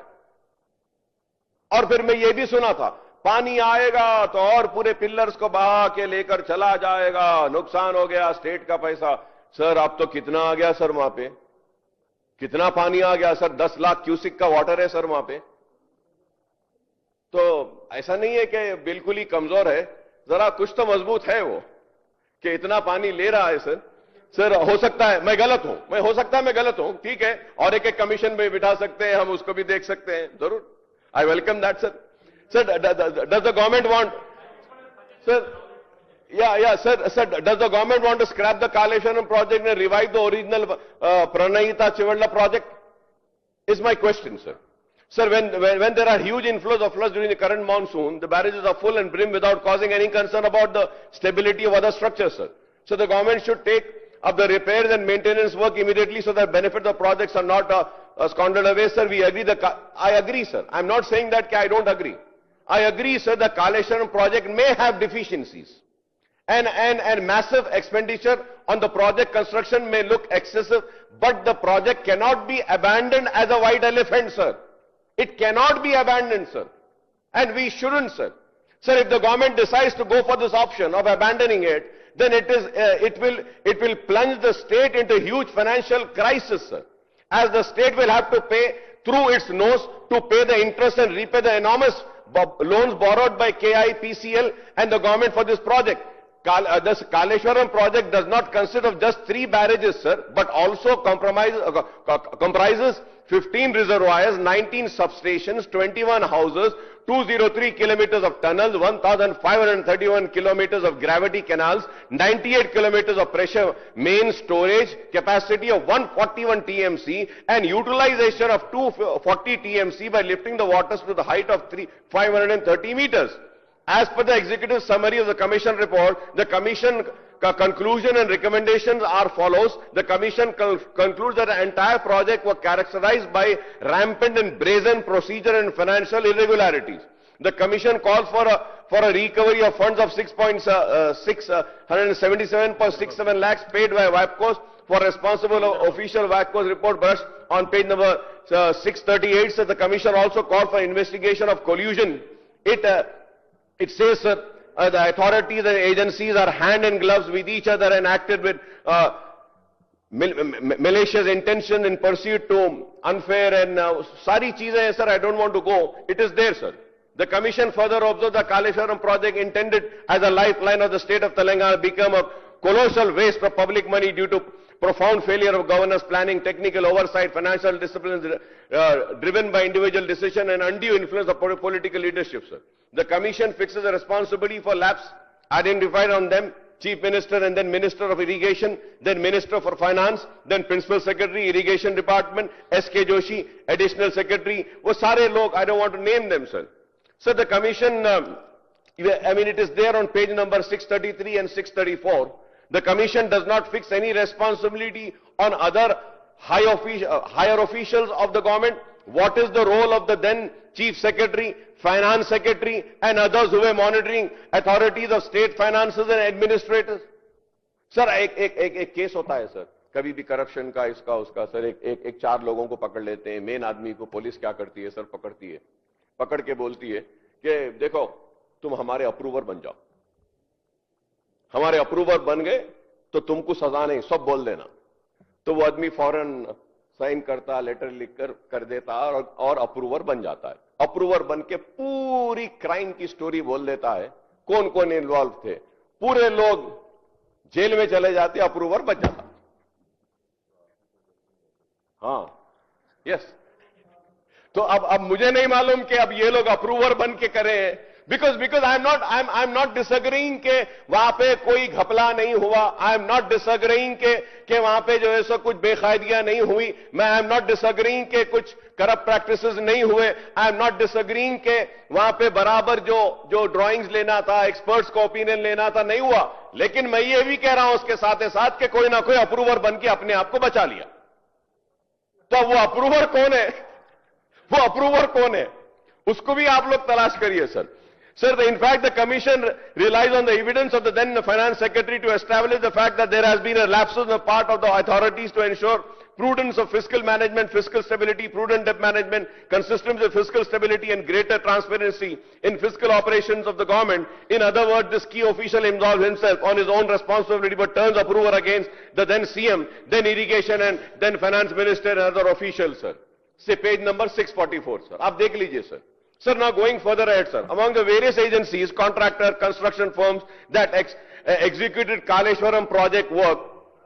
और फिर मैं ये भी सुना था, पानी आएगा तो और पूरे पिलर्स को बहा के लेकर चला जाएगा, नुकसान हो गया, स्टेट का पैसा. सर अब तो कितना आ गया सर वहां पे? कितना पानी आ गया सर? 10 लाख क्यूसिक का वाटर है सर वहां पे। तो ऐसा नहीं है कि बिल्कुल ही कमजोर है, जरा कुछ तो मजबूत है वो कि इतना पानी ले रहा है सर। सर हो सकता है मैं गलत हूं, हो सकता है मैं गलत हूं, ठीक है, और एक कमीशन में बिठा सकते हैं, हम उसको भी देख सकते हैं, जरूर, I welcome that sir. Sir does the government want, sir sir, does the government want to scrap the Kaleshwaram project and revive the original Pranayita Chivalla project? Is my question, sir. Sir, when there are huge inflows of floods during the current monsoon, the barrages are full and brim without causing any concern about the stability of other structures, sir. So the government should take up the repairs and maintenance work immediately so that benefit of projects are not squandered away, sir. We agree. I agree, sir. I'm not saying that I don't agree. I agree, sir. The Kaleshwaram project may have deficiencies. And massive expenditure on the project construction may look excessive, but the project cannot be abandoned as a white elephant, sir. It cannot be abandoned, sir. And we shouldn't, sir. Sir, if the government decides to go for this option of abandoning it, then it will plunge the state into huge financial crisis, sir. As the state will have to pay through its nose to pay the interest and repay the enormous loans borrowed by KIPCL and the government for this project. This Kaleshwaram project does not consist of just 3 barrages, sir, but also comprises 15 reservoirs, 19 substations, 21 houses, 203 kilometers of tunnels, 1,531 kilometers of gravity canals, 98 kilometers of pressure main storage, capacity of 141 TMC, and utilization of 240 TMC by lifting the waters to the height of 530 meters. As per the executive summary of the Commission report, the Commission conclusion and recommendations are follows. The Commission concludes that the entire project was characterized by rampant and brazen procedure and financial irregularities. The Commission calls for a recovery of funds of 677.67 lakhs paid by WAPCOs for responsible official WAPCOs report brushed on page number 638. So the Commission also called for investigation of collusion. It says, sir, the authorities and agencies are hand in gloves with each other and acted with malicious intention in pursuit to unfair and sari cheezein, sir, I don't want to go. It is there, sir. The Commission further observed the Kaleshwaram project intended as a lifeline of the state of Telangana become a colossal waste of public money due to profound failure of governance, planning, technical oversight, financial disciplines driven by individual decision and undue influence of political leadership, sir. The Commission fixes the responsibility for lapse identified on them, Chief Minister and then Minister of Irrigation, then Minister for Finance, then Principal Secretary, Irrigation Department, S.K. Joshi, Additional Secretary, wo sare log, I don't want to name them, sir. So the Commission, it is there on page number 633 and 634. The Commission does not fix any responsibility on other higher officials of the government. What is the role of the then Chief Secretary, Finance Secretary and others who were monitoring authorities of state finances and administrators? Sir, एक case होता है sir, कभी भी corruption का इसका उसका sir, एक 4 लोगों को पकड़ लेते हैं, मेन आदमी को पुलिस क्या करती है सर, पकड़ती है, पकड़ के बोलती है कि देखो तुम हमारे अप्रूवर बन जाओ, हमारे अप्रूवर बन गए तो तुमको सजा नहीं, सब बोल देना। तो वो आदमी फौरन साइन करता, लेटर लिखकर कर देता और अप्रूवर बन जाता है। अप्रूवर बन के पूरी क्राइम की स्टोरी बोल देता है, कौन कौन इन्वॉल्व थे, पूरे लोग जेल में चले जाते, अप्रूवर बच जाता। हाँ, यस। तो अब मुझे नहीं मालूम कि अब ये लोग अप्रूवर बन के करें, because I'm not disagreeing के वहां पे कोई घपला नहीं हुआ, I am not disagreeing के वहां पे जो है सो कुछ बेकायदियां नहीं हुई, मैं I am not disagreeing के कुछ करप्ट प्रैक्टिसेस नहीं हुए, I am not disagreeing के वहां पे बराबर जो ड्राइंग्स लेना था, एक्सपर्ट्स का ओपिनियन लेना था, नहीं हुआ। लेकिन मैं ये भी कह रहा हूं उसके साथ साथ कि कोई ना कोई अप्रूवर बन के अपने आप को बचा लिया। तो वो अप्रूवर कौन है, वो अप्रूवर कौन है, उसको भी आप लोग तलाश करिए sir. Sir, in fact, the Commission relies on the evidence of the then Finance Secretary to establish the fact that there has been a lapse on the part of the authorities to ensure prudence of fiscal management, fiscal stability, prudent debt management, consistency of fiscal stability, and greater transparency in fiscal operations of the government. In other words, this key official involves himself on his own responsibility but turns approval against the then CM, then irrigation and then finance minister and other officials, sir. Say page number 644, sir. Aap dekh lijiye, sir. Sir, now going further ahead, sir. Among the various agencies, contractor, construction firms that executed Kaleshwaram project work,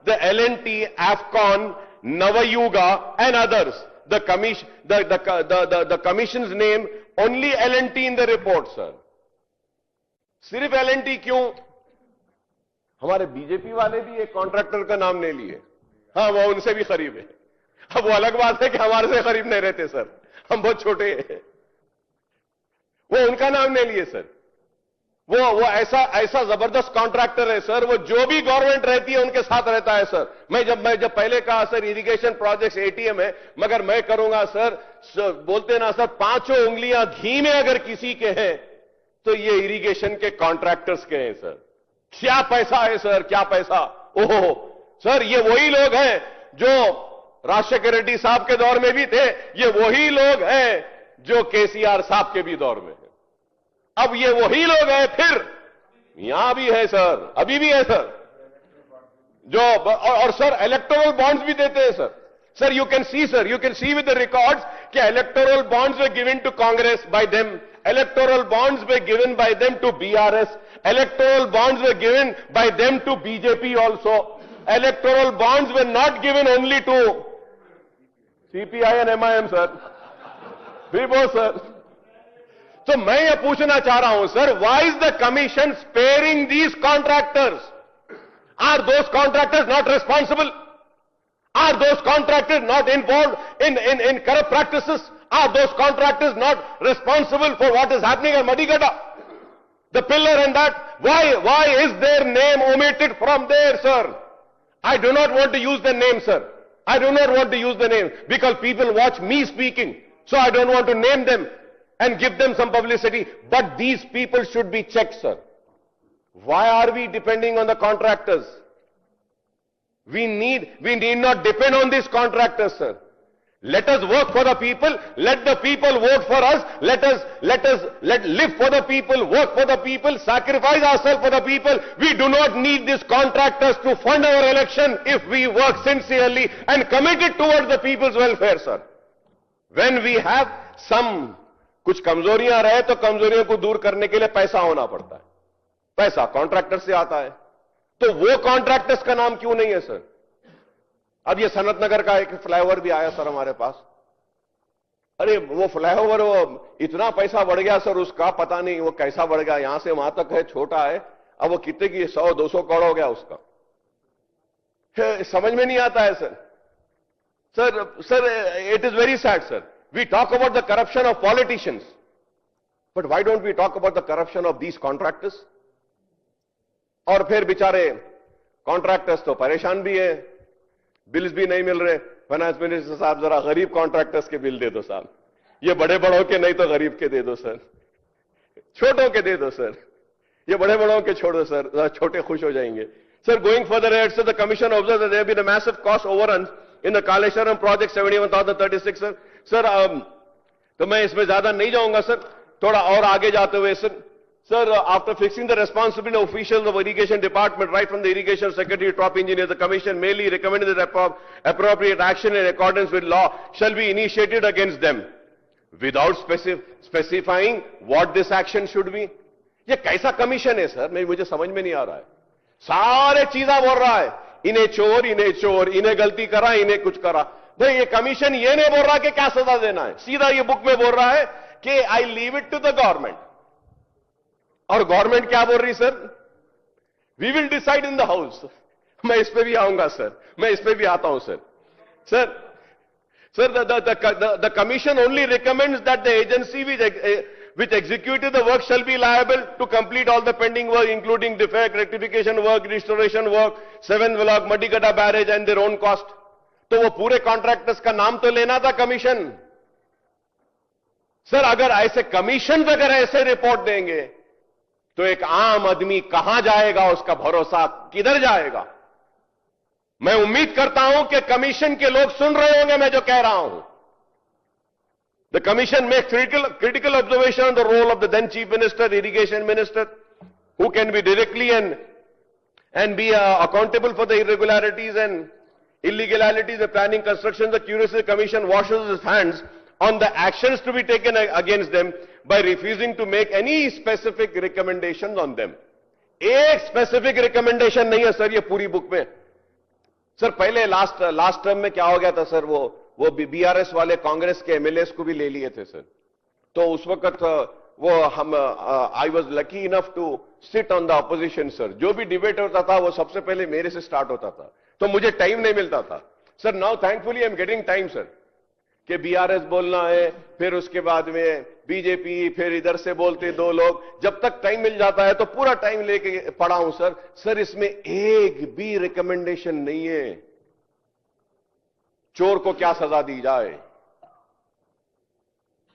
the L&T, AFCON, Navayuga and others. The commission's name, only L&T in the report, sir. सिर्फ L&T क्यों? हमारे BJP वाले भी एक contractor का नाम नहीं लिए. हाँ, वो उनसे भी करीब है. अब वो अलग बात है कि हमारे से करीब नहीं रहते, सर. हम बहुत छोटे हैं. वो उनका नाम नहीं लिए, सर. वो ऐसा जबरदस्त कॉन्ट्रैक्टर है, सर. वो जो भी गवर्नमेंट रहती है उनके साथ रहता है, सर. मैं जब पहले कहा, सर, इरिगेशन प्रोजेक्ट्स एटीएम है, मगर मैं करूंगा, सर, बोलते ना, सर, पांचों उंगलियां घी में अगर किसी के हैं तो ये इरिगेशन के कॉन्ट्रैक्टर्स के हैं, सर. क्या पैसा है, सर, क्या पैसा. ओहो सर, ये वही लोग हैं जो राजशेखर रेड्डी साहब के दौर में भी थे. ये वही लोग हैं जो केसीआर साहब के भी दौर में है. अब ये वही लोग हैं फिर यहां भी है, सर, अभी भी है, सर, जो और सर इलेक्टोरल बॉन्ड्स भी देते हैं, sir. Sir, you can see with the records कि electoral bonds were given to Congress by them, electoral bonds were given by them to BRS, electoral bonds were given by them to BJP also. Electoral bonds were not given only to CPI and MIM, sir. भी बोल, sir. तो मैं यह पूछना चाह रहा हूं, sir, why is the commission sparing these contractors? Are those contractors not responsible? Are those contractors not involve in corrupt practices? Are those contractors not responsible for what is happening at Madikada, the pillar and that? Why is their name omitted from there, sir? I do not want to use the name, sir. I do not want to use the name because people watch me speaking, so I don't want to name them and give them some publicity. But these people should be checked, sir. Why are we depending on the contractors? We need not depend on these contractors, sir. Let us work for the people. Let the people vote for us. Let live for the people, work for the people, sacrifice ourselves for the people. We do not need these contractors to fund our election if we work sincerely and committed towards the people's welfare, sir. When we have some कुछ कमजोरियां रहे तो कमजोरियों को दूर करने के लिए पैसा होना पड़ता है. पैसा कॉन्ट्रैक्टर से आता है. तो वो कॉन्ट्रैक्टर्स का नाम क्यों नहीं है, सर? अब ये सनत नगर का एक फ्लाईओवर भी आया, सर, हमारे पास. अरे वो फ्लाईओवर, वो इतना पैसा बढ़ गया, सर, उसका पता नहीं वो कैसा बढ़ गया. यहां से वहां तक है, छोटा है. अब वो कितने की 100-200 करोड़ हो गया उसका. समझ में नहीं आता है, sir. Sir, it is very sad, sir. We talk about the corruption of politicians, but why don't we talk about the corruption of these contractors? और फिर बेचारे कॉन्ट्रैक्टर्स तो परेशान भी है, बिल्स भी नहीं मिल रहे. फाइनेंस मिनिस्टर साहब, जरा गरीब कॉन्ट्रैक्टर्स के बिल दे दो साहब. ये बड़े बड़ों के नहीं तो गरीब के दे दो, सर. छोटों के दे दो, सर. ये बड़े बड़ों के छोड़ो, सर. छोटे खुश हो जाएंगे. Sir, going further ahead, sir, the commission observes that there have been a massive cost overruns in the Kaleshwaram project, 71,036, sir. Sir, तो मैं इसमें ज्यादा नहीं जाऊंगा, सर. थोड़ा और आगे जाते हुए, sir. Sir, after fixing the responsibility of officials of irrigation department, right from the irrigation secretary to top engineer, the commission merely recommended that appropriate action in accordance with law shall be initiated against them, without specifying what this action should be. ये कैसा commission है, sir? मुझे समझ में नहीं आ रहा है. सारे चीजा बोल रहा है, इन्हें चोर, इन्हें गलती करा, इन्हें कुछ करा. भाई ये कमीशन ये नहीं बोल रहा कि क्या सजा देना है. सीधा ये बुक में बोल रहा है कि I leave it to the government. और गवर्नमेंट क्या बोल रही, sir? We will decide in the house. मैं इस पे भी आऊंगा, सर. मैं इस पे भी आता हूं, sir. Sir, the commission only recommends that the agency which executed the work shall be liable to complete all the pending work, including defect, rectification work, restoration work, 7th block, Madikada barrage and their own cost. तो वो पूरे contractors का नाम तो लेना था commission. Sir, अगर ऐसे कमीशन अगर ऐसे रिपोर्ट देंगे तो एक आम आदमी कहां जाएगा? उसका भरोसा किधर जाएगा? मैं उम्मीद करता हूं कि कमीशन के लोग सुन रहे होंगे मैं जो कह रहा हूं। The commission makes critical observation on the role of the then Chief Minister, Irrigation Minister, who can be directly and be accountable for the irregularities and illegalities of planning construction. The Curiosity Commission washes its hands on the actions to be taken against them by refusing to make any specific recommendations on them. एक specific recommendation नहीं है sir ये पूरी book में। Sir पहले last term में क्या हो गया था सर, वो बीआरएस वाले कांग्रेस के एमएलएस को भी ले लिए थे सर। तो उस वक्त वो हम I was lucky enough to sit on the opposition sir. जो भी डिबेट होता था वो सबसे पहले मेरे से स्टार्ट होता था, तो मुझे टाइम नहीं मिलता था sir. Now thankfully I am getting time sir, कि बीआरएस बोलना है, फिर उसके बाद में बीजेपी, फिर इधर से बोलते दो लोग। जब तक टाइम मिल जाता है तो पूरा टाइम लेके पढ़ा हूं सर। सर इसमें एक भी रिकमेंडेशन नहीं है चोर को क्या सजा दी जाए,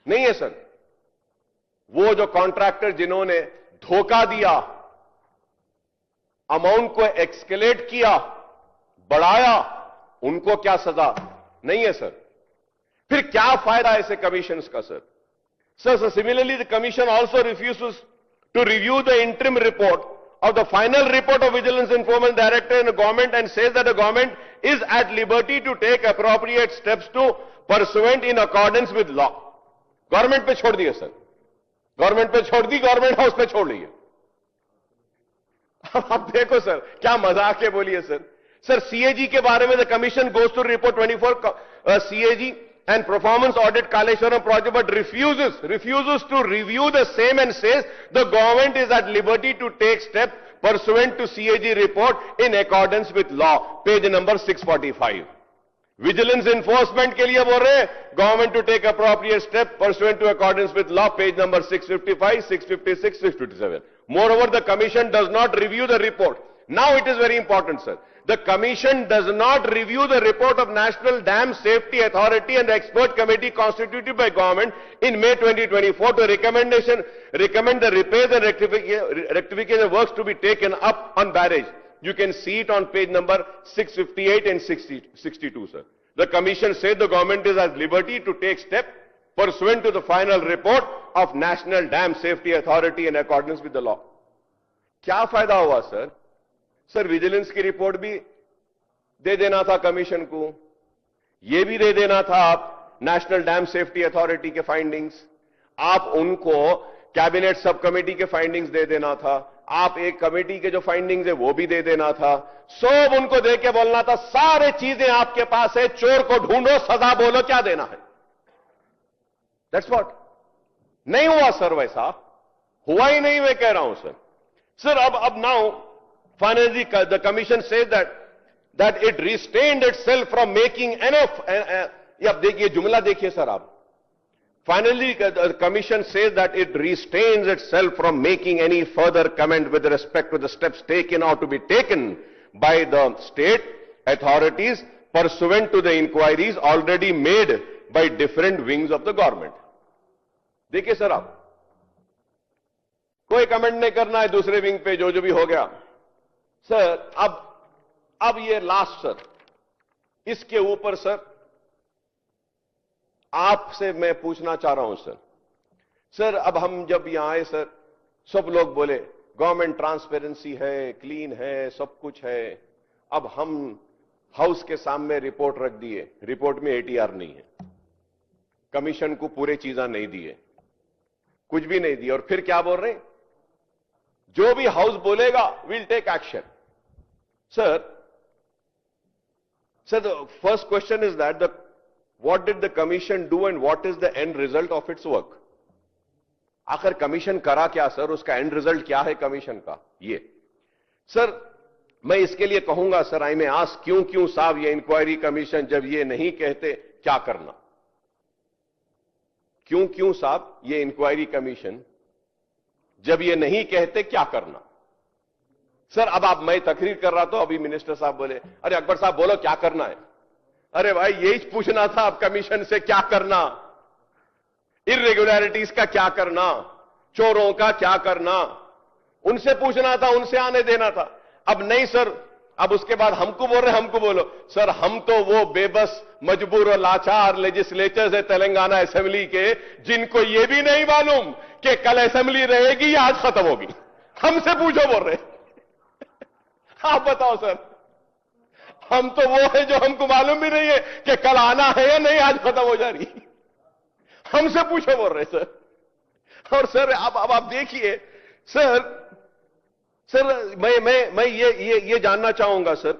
नहीं है सर। वो जो कॉन्ट्रैक्टर जिन्होंने धोखा दिया, अमाउंट को एक्सकेलेट किया, बढ़ाया, उनको क्या सजा, नहीं है सर। फिर क्या फायदा ऐसे कमीशंस का sir? Sir similarly the commission also refuses to review the interim report of the final report of Vigilance Enforcement Director in the government and says that the government is at liberty to take appropriate steps to pursuant in accordance with law. Government पे छोड़ दिए sir, government पे छोड़ दी, government house पे छोड़ लिए। आप देखो सर क्या मजाक है, बोलिए सर। सर सीएजी के बारे में the commission goes to report 24 CAG and performance audit Kaleshwaram project, but refuses to review the same and says the government is at liberty to take steps pursuant to CAG report in accordance with law. Page number 645. Vigilance enforcement के लिए बोल रहे हैं government to take appropriate step pursuant to accordance with law. Page number 655, 656, 657. Moreover, the commission does not review the report. Now it is very important, sir. The commission does not review the report of National Dam Safety Authority and the expert committee constituted by government in May 2024 to recommend the repairs and rectification works to be taken up on barrage. You can see it on page number 658 and 62, sir. The commission said the government is at liberty to take steps pursuant to the final report of National Dam Safety Authority in accordance with the law. क्या फायदा हुआ sir? Sir vigilance की report भी दे देना था commission को, यह भी दे देना था आप नेशनल डैम सेफ्टी अथॉरिटी के फाइंडिंग्स, आप उनको कैबिनेट सब कमेटी के फाइंडिंग्स दे देना था, आप एक कमेटी के जो फाइंडिंग्स है वो भी दे देना था, सब उनको दे के बोलना था सारे चीजें आपके पास है, चोर को ढूंढो, सजा बोलो, क्या देना है। That's what. नहीं हुआ सर, वैसा हुआ ही नहीं, मैं कह रहा हूं सर। सर अब now finally the commission says that it restrained itself from making enough अब देखिए जुमला देखिए सर आप। Finally the commission says that it restrains itself from making any further comment with respect to the steps taken or to be taken by the state authorities pursuant to the inquiries already made by different wings of the government. देखिए sir आप, कोई comment नहीं करना है दूसरे wing पे, जो भी हो गया सर। अब ये लास्ट सर, इसके ऊपर सर आपसे मैं पूछना चाह रहा हूं सर। सर अब हम जब यहां आए सर, सब लोग बोले गवर्नमेंट ट्रांसपेरेंसी है, क्लीन है, सब कुछ है। अब हम हाउस के सामने रिपोर्ट रख दिए, रिपोर्ट में एटीआर नहीं है, कमीशन को पूरे चीजें नहीं दिए, कुछ भी नहीं दिए, और फिर क्या बोल रहे हैं, जो भी हाउस बोलेगा will take action. Sir, the first question is that what did the commission do and what is the end result of its work? आखिर कमीशन करा क्या सर, उसका एंड रिजल्ट क्या है कमीशन का? ये सर मैं इसके लिए कहूंगा सर, आई में आस्क क्यों साहब ये इंक्वायरी कमीशन जब ये नहीं कहते क्या करना? क्यों साहब ये इंक्वायरी कमीशन जब ये नहीं कहते क्या करना? सर अब मैं तकरीर कर रहा था, अभी मिनिस्टर साहब बोले अरे अकबर साहब बोलो क्या करना है। अरे भाई यही पूछना था अब कमीशन से, क्या करना, इर्रेगुलरिटीज का क्या करना, चोरों का क्या करना, उनसे पूछना था, उनसे आने देना था। अब नहीं सर, अब उसके बाद हमको बोल रहे हमको बोलो। सर हम तो वो बेबस मजबूर और लाचार लेजिस्लेचर्स है तेलंगाना असेंबली के, जिनको ये भी नहीं मालूम कि कल असेंबली रहेगी या आज खत्म होगी। हमसे पूछो बोल रहे। आप बताओ सर, हम तो वो है जो हमको मालूम भी नहीं है कि कल आना है या नहीं, आज खत्म हो जा रही। हमसे पूछो बोल रहे सर। और सर अब आप देखिए सर, मैं ये जानना चाहूंगा सर,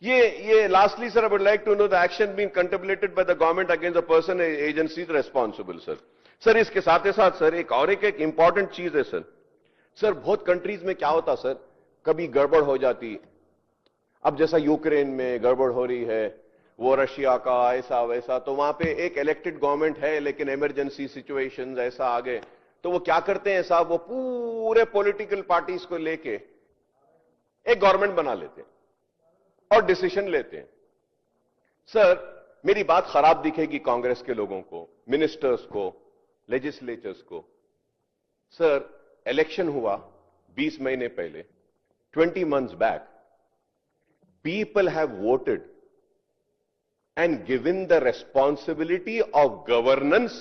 ये lastly sir, I would like to know the action being contemplated by the government against the person agencies responsible sir. Sir इसके साथ ही साथ सर एक इंपॉर्टेंट चीज है सर। सर बहुत कंट्रीज में क्या होता सर, कभी गड़बड़ हो जाती। अब जैसा यूक्रेन में गड़बड़ हो रही है, वो रशिया का ऐसा वैसा, तो वहां पे एक इलेक्टेड गवर्नमेंट है लेकिन इमरजेंसी सिचुएशंस ऐसा आ गए, तो वो क्या करते हैं साहब, वो पूरे पॉलिटिकल पार्टीज को लेके एक गवर्नमेंट बना लेते हैं और डिसीजन लेते हैं। सर मेरी बात खराब दिखेगी कांग्रेस के लोगों को, मिनिस्टर्स को, लेजिस्लेचर्स को। सर इलेक्शन हुआ 20 महीने पहले, 20 months back, people have voted and given the responsibility of governance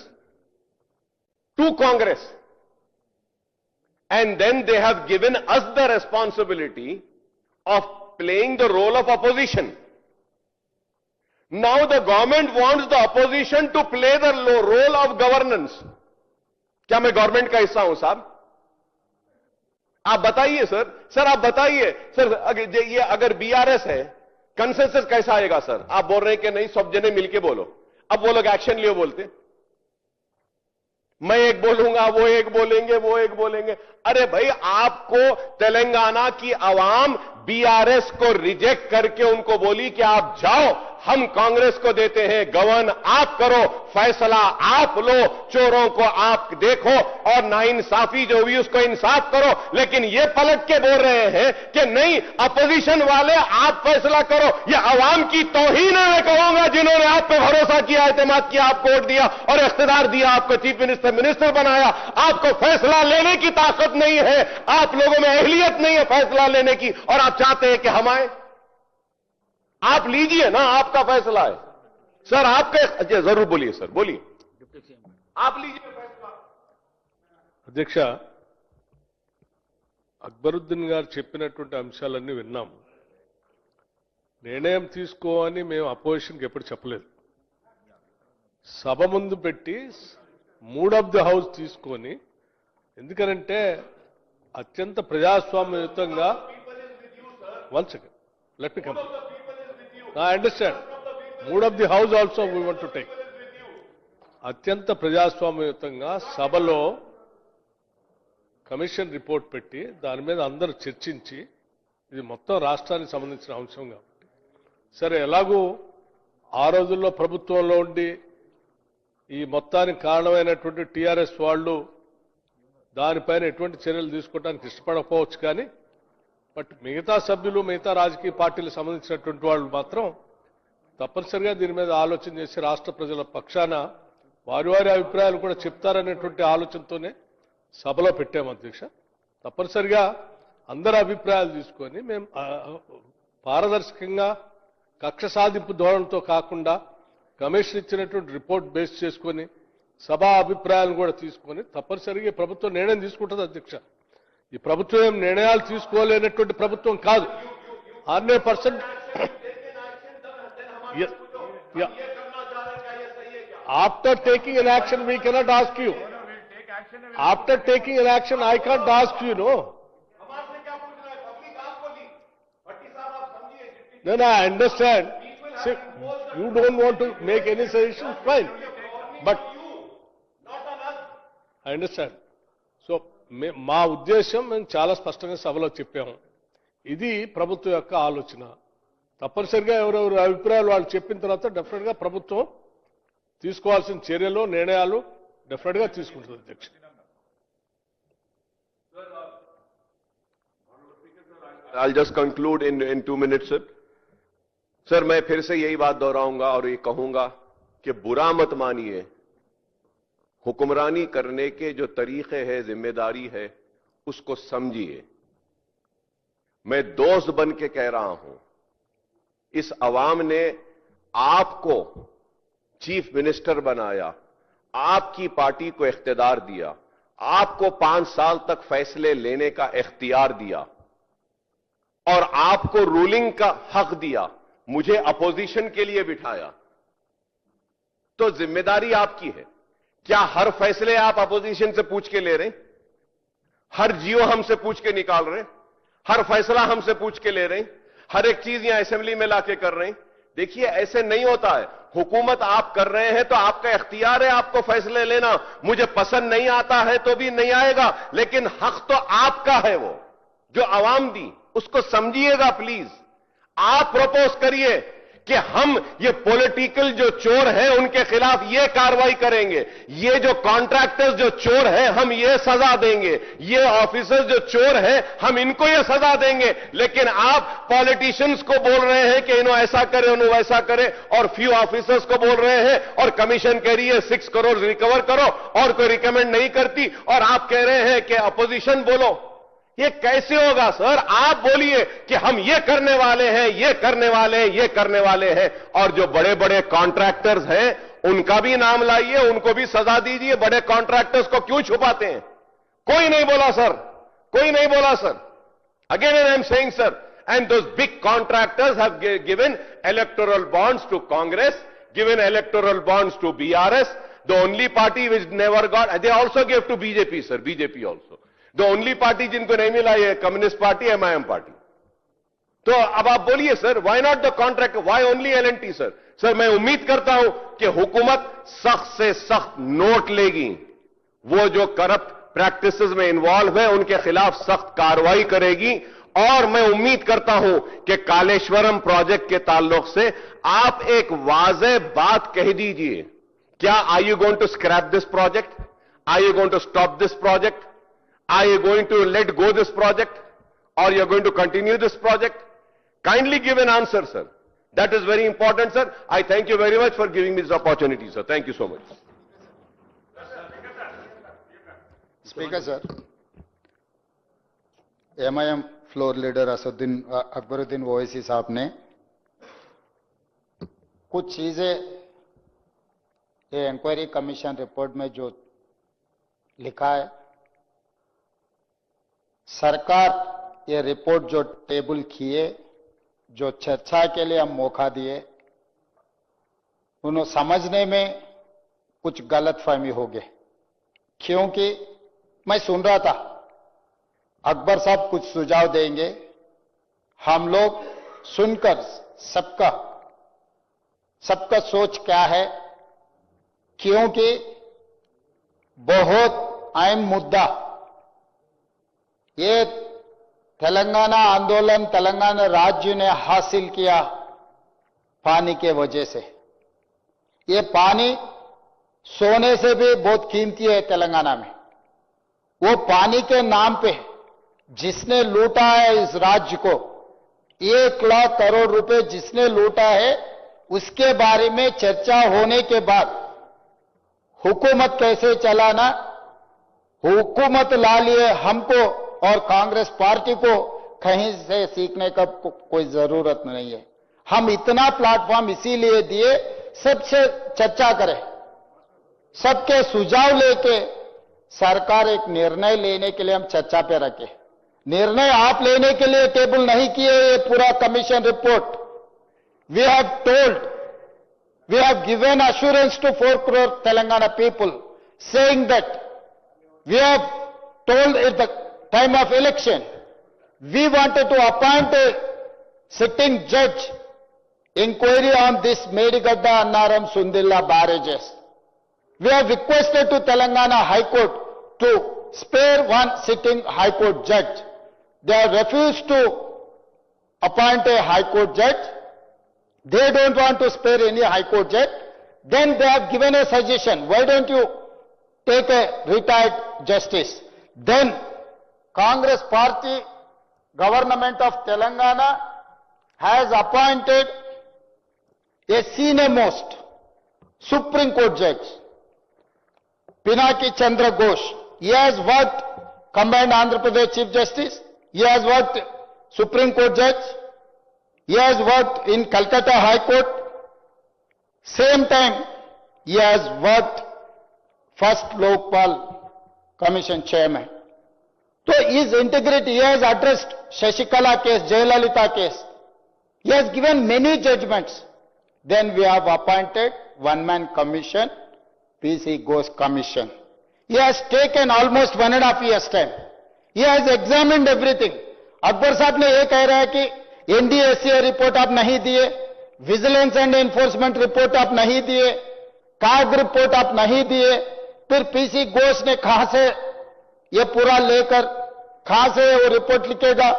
to Congress, and then they have given us the responsibility of playing the role of opposition. Now the government wants the opposition to play the role of governance. क्या मैं government का हिस्सा हूं साहब? आप बताइए sir. Sir आप बताइए सर, अगर बीआरएस है, कंसेंसस कैसा आएगा सर? आप बोल रहे हैं कि नहीं सब जने मिलके बोलो। अब वो लोग एक्शन लियो बोलते, मैं एक बोलूंगा, वो एक बोलेंगे, वो एक बोलेंगे। अरे भाई आपको तेलंगाना की आवाम बीआरएस को रिजेक्ट करके उनको बोली कि आप जाओ, हम कांग्रेस को देते हैं गवर्न, आप करो, फैसला आप लो, चोरों को आप देखो और नाइंसाफी जो हुई उसको इंसाफ करो। लेकिन ये पलट के बोल रहे हैं कि नहीं अपोजिशन वाले आप फैसला करो। ये अवाम की तौहीन है मैं कहूंगा, जिन्होंने आप पे भरोसा किया, एतमाद किया, आपको वोट दिया और इख्तियार दिया, आपको चीफ मिनिस्टर बनाया। आपको फैसला लेने की ताकत नहीं है, आप लोगों में अहलियत नहीं है फैसला लेने की, और आप चाहते हैं कि हम आए। आप लीजिए ना, आपका फैसला है सर। आपके जरूर बोलिए सर, बोलिए, आप लीजिए फैसला। అధ్యక్ష, అక్బరుద్దీన్ గారు చెప్పినటువంటి అంశాలన్నీ విన్నాము. నిర్ణయం తీసుకోవని మేము అపోజిషన్కి ఎప్పుడు చెప్పలేదు. సభ ముందు పెట్టి మూడ్ ఆఫ్ ది హౌస్ తీసుకొని, ఎందుకనంటే అత్యంత ప్రజాస్వామ్యయుతంగా, one second let me complete. I understand. Mood of the house also we want to take. అత్యంత ప్రజాస్వామ్యయుతంగా సభలో కమిషన్ రిపోర్ట్ పెట్టి దాని మీద అందరూ చర్చించి, ఇది మొత్తం రాష్ట్రానికి సంబంధించిన అంశం కాబట్టి, సరే ఎలాగూ ఆ రోజుల్లో ప్రభుత్వంలో ఉండి ఈ మొత్తానికి కారణమైనటువంటి టీఆర్ఎస్ వాళ్ళు దానిపైన ఎటువంటి చర్యలు తీసుకోవడానికి ఇష్టపడకపోవచ్చు, కానీ బట్ మిగతా సభ్యులు, మిగతా రాజకీయ పార్టీలకు సంబంధించినటువంటి వాళ్ళు మాత్రం తప్పనిసరిగా దీని మీద ఆలోచన చేసి రాష్ట్ర ప్రజల పక్షాన వారి వారి అభిప్రాయాలు కూడా చెప్తారనేటువంటి ఆలోచనతోనే సభలో పెట్టాము అధ్యక్ష. తప్పనిసరిగా అందరి అభిప్రాయాలు తీసుకొని మేము పారదర్శకంగా కక్ష సాధింపు ధోరణితో కాకుండా కమిషన్ ఇచ్చినటువంటి రిపోర్ట్ బేస్ చేసుకొని సభా అభిప్రాయాలను కూడా తీసుకొని తప్పనిసరిగా ప్రభుత్వం నిర్ణయం తీసుకుంటుంది అధ్యక్ష. ఈ ప్రభుత్వం ఏం నిర్ణయాలు తీసుకోలేనటువంటి ప్రభుత్వం కాదు. 100% after taking an action we cannot ask you. After taking an action I can't ask you, no. Then I understand. See, you don't want to make any suggestion, fine. But I understand. So మా ఉద్దేశం మేము చాలా స్పష్టంగా సభలో చెప్పాము. ఇది ప్రభుత్వం యొక్క ఆలోచన. తప్పనిసరిగా ఎవరెవరు అభిప్రాయాలు వాళ్ళు చెప్పిన తర్వాత డెఫినెట్ గా ప్రభుత్వం తీసుకోవాల్సిన చర్యలు, నిర్ణయాలు డెఫినెట్ గా తీసుకుంటుంది అధ్యక్ష. I'll just conclude in 2 minutes, sir. Sir मैं फिर से यही बात दोहराऊंगा और ये कहूंगा कि बुरा मत मानिए, हुक्मरानी करने के जो तरीके हैं, जिम्मेदारी है, उसको समझिए मैं दोस्त बन के कह रहा हूं, इस अवाम ने आपको चीफ मिनिस्टर बनाया, आपकी पार्टी को इख्तियार दिया, आपको 5 साल तक फैसले लेने का इख्तियार दिया और आपको रूलिंग का हक दिया, मुझे अपोजिशन के लिए बिठाया, तो जिम्मेदारी आपकी है। क्या हर फैसले आप अपोजिशन से पूछ के ले रहे हैं? हर जियो हमसे पूछ के निकाल रहे हैं? हर फैसला हमसे पूछ के ले रहे हैं? हर एक चीज यहां असेंबली में लाके कर रहे हैं? देखिए, ऐसे नहीं होता है। हुकूमत आप कर रहे हैं तो आपका इख्तियार है आपको फैसले लेना। मुझे पसंद नहीं आता है तो भी नहीं आएगा, लेकिन हक तो आपका है, वो जो अवाम दी, उसको समझिएगा प्लीज। आप प्रपोज करिए कि हम ये पॉलिटिकल जो चोर हैं उनके खिलाफ ये कार्रवाई करेंगे, ये जो कॉन्ट्रैक्टर्स जो चोर हैं हम ये सजा देंगे, ये ऑफिसर्स जो चोर हैं हम इनको ये सजा देंगे। लेकिन आप पॉलिटिशियंस को बोल रहे हैं कि इन्हों ऐसा करे उन्हों वैसा करे, और फ्यू ऑफिसर्स को बोल रहे हैं, और कमीशन कह रही है 6 करोड़ रिकवर करो और कोई रिकमेंड नहीं करती, और आप कह रहे हैं कि अपोजिशन बोलो। ये कैसे होगा सर? आप बोलिए कि हम ये करने वाले हैं, ये करने वाले हैं, ये करने वाले हैं, और जो बड़े बड़े कॉन्ट्रैक्टर्स हैं उनका भी नाम लाइए, उनको भी सजा दीजिए। बड़े कॉन्ट्रैक्टर्स को क्यों छुपाते हैं? कोई नहीं बोला सर, कोई नहीं बोला sir. Again I am saying sir, and those big contractors have given electoral bonds to Congress, given electoral bonds to BRS. The only party which never got, they also gave to BJP sir, BJP also. The only party जिनको नहीं मिला ये communist party, MIM party. तो अब आप बोलिए sir, why not the contract, why only L&T sir? Sir मैं उम्मीद करता हूं कि हुकूमत सख्त से सख्त नोट लेगी, वो जो करप्ट प्रैक्टिसेस में इन्वॉल्व है उनके खिलाफ सख्त कार्रवाई करेगी, और मैं उम्मीद करता हूं कि कालेश्वरम प्रोजेक्ट के ताल्लुक से आप एक वाज़ेह बात कह दीजिए। क्या are you going to scrap this project? Are you going to stop this project? Are you going to let go this project, or you are going to continue this project? Kindly give an answer, sir. That is very important, sir. I thank you very much for giving me this opportunity, sir. Thank you so much. Speaker, sir. MIM floor leader Akbaruddin Owaisi साहब ने कुछ चीजें ये inquiry commission report में जो लिखा है, सरकार ये रिपोर्ट जो टेबल किए, जो चर्चा के लिए हम मौका दिए, उन्हें समझने में कुछ गलतफहमी हो गई। क्योंकि मैं सुन रहा था अकबर साहब कुछ सुझाव देंगे, हम लोग सुनकर सबका सोच क्या है, क्योंकि बहुत अहम मुद्दा ये तेलंगाना आंदोलन, तेलंगाना राज्य ने हासिल किया पानी के वजह से। ये पानी सोने से भी बहुत कीमती है तेलंगाना में। वो पानी के नाम पे जिसने लूटा है इस राज्य को, 1 लाख करोड़ रुपए जिसने लूटा है, उसके बारे में चर्चा होने के बाद हुकूमत कैसे चलाना, हुकूमत ला लिए हमको और कांग्रेस पार्टी को कहीं से सीखने का कोई जरूरत नहीं है। हम इतना प्लेटफॉर्म इसीलिए दिए, सबसे चर्चा करें, सबके सुझाव लेके सरकार एक निर्णय लेने के लिए हम चर्चा पे रखे। निर्णय आप लेने के लिए टेबल नहीं किए ये पूरा commission report. We have told, we have given assurance to 4 crore Telangana people, saying that we have told at the time of election, we wanted to appoint a sitting judge inquiry on this Medigadda Annaram Sundilla barrages. We have requested to Telangana High Court to spare one sitting High Court judge. They have refused to appoint a High Court judge. They don't want to spare any High Court judge. Then they have given a suggestion, why don't you take a retired justice? Then Congress party, government of Telangana has appointed a senior most Supreme Court judge, Pinaki Chandra Ghosh. He has worked combined Andhra Pradesh Chief Justice. He has worked Supreme Court judge. He has worked in Calcutta High Court. Same time, he has worked first Lokpal Commission chairman. So his integrity, he has addressed Shashikala case, Jayalalitha case. He has given many judgments. Then we have appointed one-man commission, PC Ghosh Commission. He has taken almost 1.5 years time. He has examined everything. Akbar साहब ने ये कह रहा है कि NDSA report आप नहीं दिए, विजिलेंस एंड एनफोर्समेंट रिपोर्ट आप नहीं दिए, कार्ग रिपोर्ट आप नहीं दिए, फिर पीसी घोष ने कहां से ये पूरा लेकर कहां से वो रिपोर्ट लिखेगा?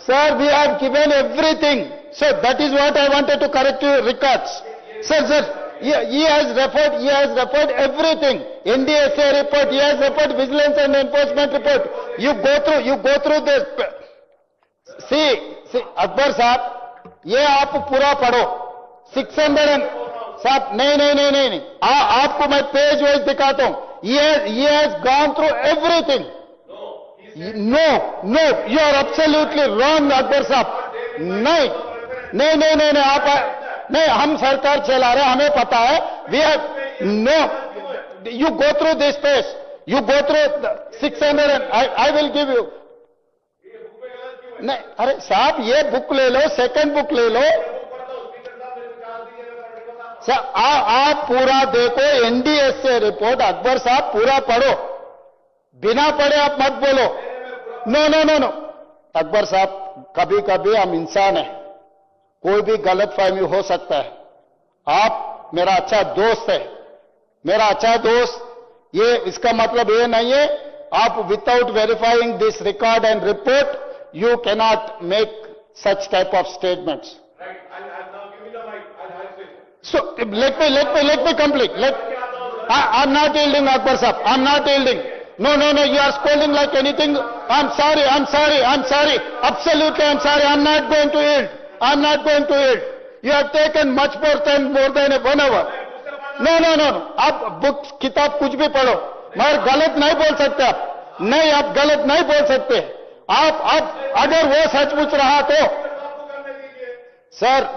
Sir, we have given everything. So that is what I wanted to correct your records. Sir, he has referred everything. NDSA report, he has referred vigilance and enforcement report. You go through this. See, Akbar साहब, ये आप पूरा पढ़ो. 600 साहब, नहीं. आपको मैं page wise दिखाता हूं. He has gone through everything. No, you are absolutely wrong, Akbar साहब. नहीं, आप नहीं, हम सरकार चला रहे, हमें पता है. We have no. You go through this page. You go through 600 and I will give you. नहीं, अरे साहब ये बुक ले लो, सेकंड बुक ले लो. सर आप पूरा देखो, एनडीएसए रिपोर्ट. अकबर साहब पूरा पढ़ो, बिना पढ़े आप मत बोलो. नो. अकबर साहब, कभी कभी हम इंसान हैं, कोई भी गलत फहमी हो सकता है. आप मेरा अच्छा दोस्त है, मेरा अच्छा दोस्त. ये इसका मतलब ये नहीं है आप without verifying this record and report you cannot make such type of statements. Right. I'll now give me the mic. I'll say. So let me complete. I'm not yielding, Akbar Sahab. I'm not yielding. No. You are scolding like anything. I'm sorry. Absolutely, I'm sorry. I'm not going to yield. You have taken much more than 1 hour. No. आप book किताब कुछ भी पढ़ो, मगर गलत नहीं बोल सकते आप. नहीं, आप गलत नहीं बोल सकते. आप अगर वो सचमुच रहा तो sir,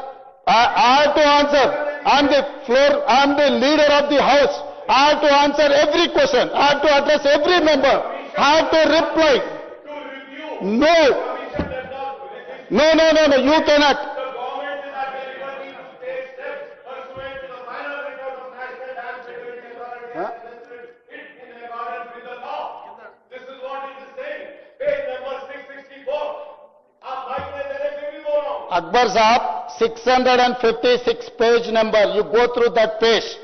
I have to answer. I'm the floor. I'm the leader of the house. I have to answer every question. I have to address every member. I have to reply. No. You cannot. Akbar Sahab, 656 page number, you go through that page.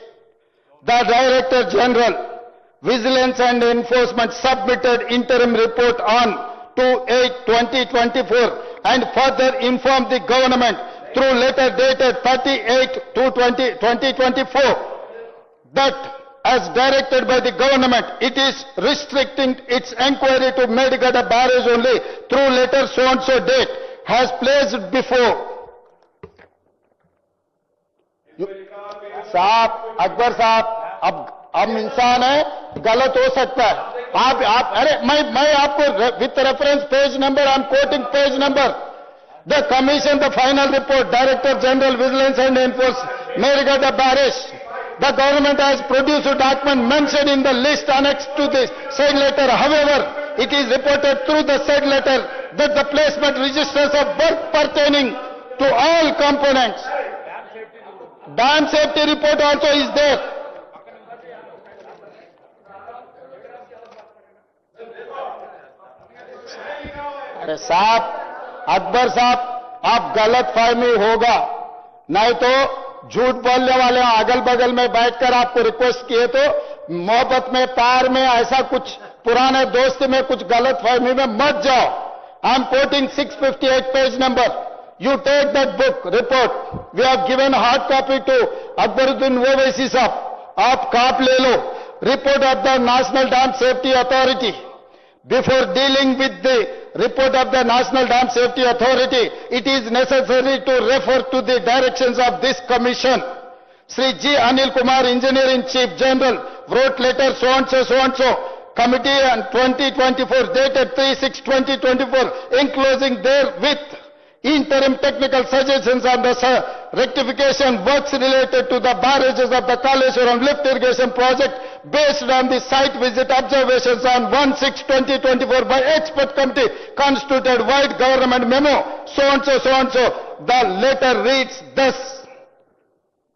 The Director General, Vigilance and Enforcement submitted interim report on 2/8/2024 and further informed the government through letter dated 30/8/2024 that as directed by the government, it is restricting its inquiry to Medgada barrage only through letter so and so date. Has placed before. साहब, अकबर साहब, अब हम इंसान है, गलत हो सकता है. आप अरे मैं आपको with reference page number, I am quoting page number. The commission, the final report, director general vigilance and enforcement, Medgada barrage. The government has produced a document mentioned in the list annexed to this said letter. However, it is reported through the said letter that the placement registers of work pertaining to all components. Dam safety report also is there. अरे साहब, अकबर साहब, आप गलत फहमी होगा, नहीं तो झूठ बोलने वाले अगल बगल में बैठकर आपको रिक्वेस्ट किए तो मोहब्बत में, प्यार में, ऐसा कुछ पुराने दोस्ती में कुछ गलत फहमी में मत जाओ. I am quoting 658 page number. You take that book, report. We have given hard copy to Akbaruddin Owaisi sahab. आप काप ले लो. Report of the National Dam Safety Authority. Before dealing with the report of the National Dam Safety Authority, it is necessary to refer to the directions of this commission. Sri G. Anil Kumar, Engineer in Chief General, wrote letter so and so Committee on 2024 dated 3/6/2024 enclosing therewith interim technical suggestions on the rectification works related to the barrages of the Kaleshwaram lift irrigation project based on the site visit observations on 1/6/2024 by expert committee constituted wide government memo so and so. The letter reads thus.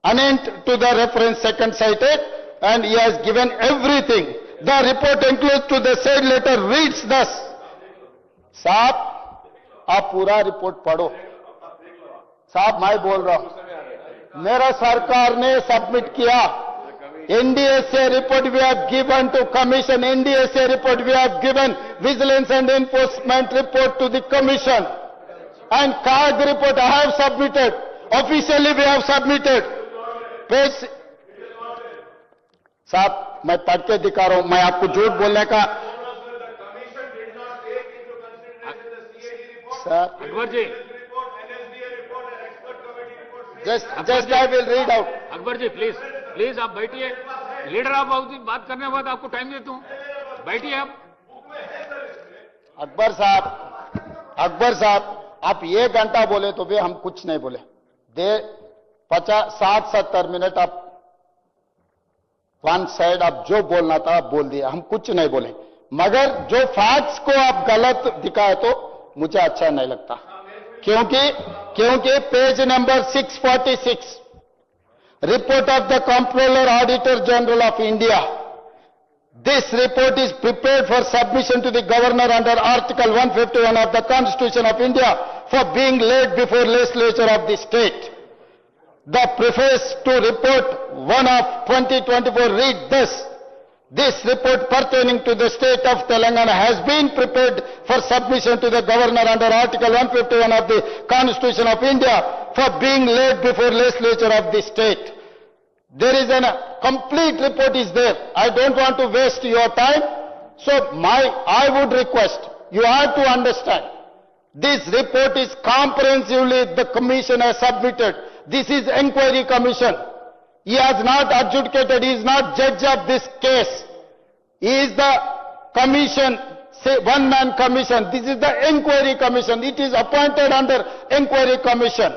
Anent to the reference second cited, and he has given everything. The report includes to the said letter reads thus. साहब आप पूरा report पढ़ो. साहब मैं बोल रहा हूं, मेरा सरकार ने सबमिट किया. NDSA report we have given to commission. NDSA report we have given. Vigilance and enforcement report to the commission. And CAG report I have submitted. Officially we have submitted. पेश साहब मैं पढ़ के दिखा रहा हूं. मैं आपको झूठ बोलने का sir Akbar ji just I will read out. Akbar ji please आप बैठिए. लीडर ऑफ अपोजिशन बात करने के बाद आपको टाइम देता हूं. बैठिए आप. अकबर साहब आप 1 घंटा बोले तो भी हम कुछ नहीं बोले. 60-70 मिनट आप वन साइड आप जो बोलना था आप बोल दिया. हम कुछ नहीं बोले, मगर जो फैक्ट्स को आप गलत दिखाए तो मुझे अच्छा नहीं लगता. क्योंकि page number 646 report of the controller auditor general of India. This report is prepared for submission to the governor under Article 151 of the Constitution of India for being laid before legislature of the state. The preface to report 1 of 2024 read thus. This report pertaining to the state of Telangana has been prepared for submission to the governor under Article 151 of the Constitution of India for being laid before legislature of the state. There is a complete report is there. I don't want to waste your time. So I would request, you have to understand, this report is comprehensively the commission has submitted. This is inquiry commission. He has not adjudicated, he is not judge of this case. He is the commission, say one-man commission. This is the inquiry commission. It is appointed under inquiry commission.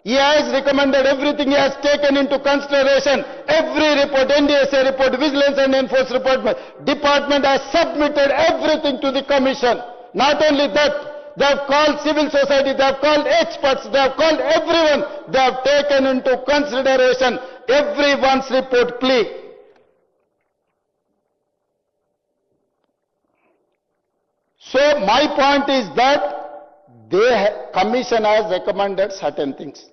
He has recommended everything, he has taken into consideration every report, NDSA report, Vigilance and Enforcement Department has submitted everything to the commission. Not only that, they have called civil society, they have called experts, they have called everyone, they have taken into consideration everyone's report plea. So my point is that commission has recommended certain things.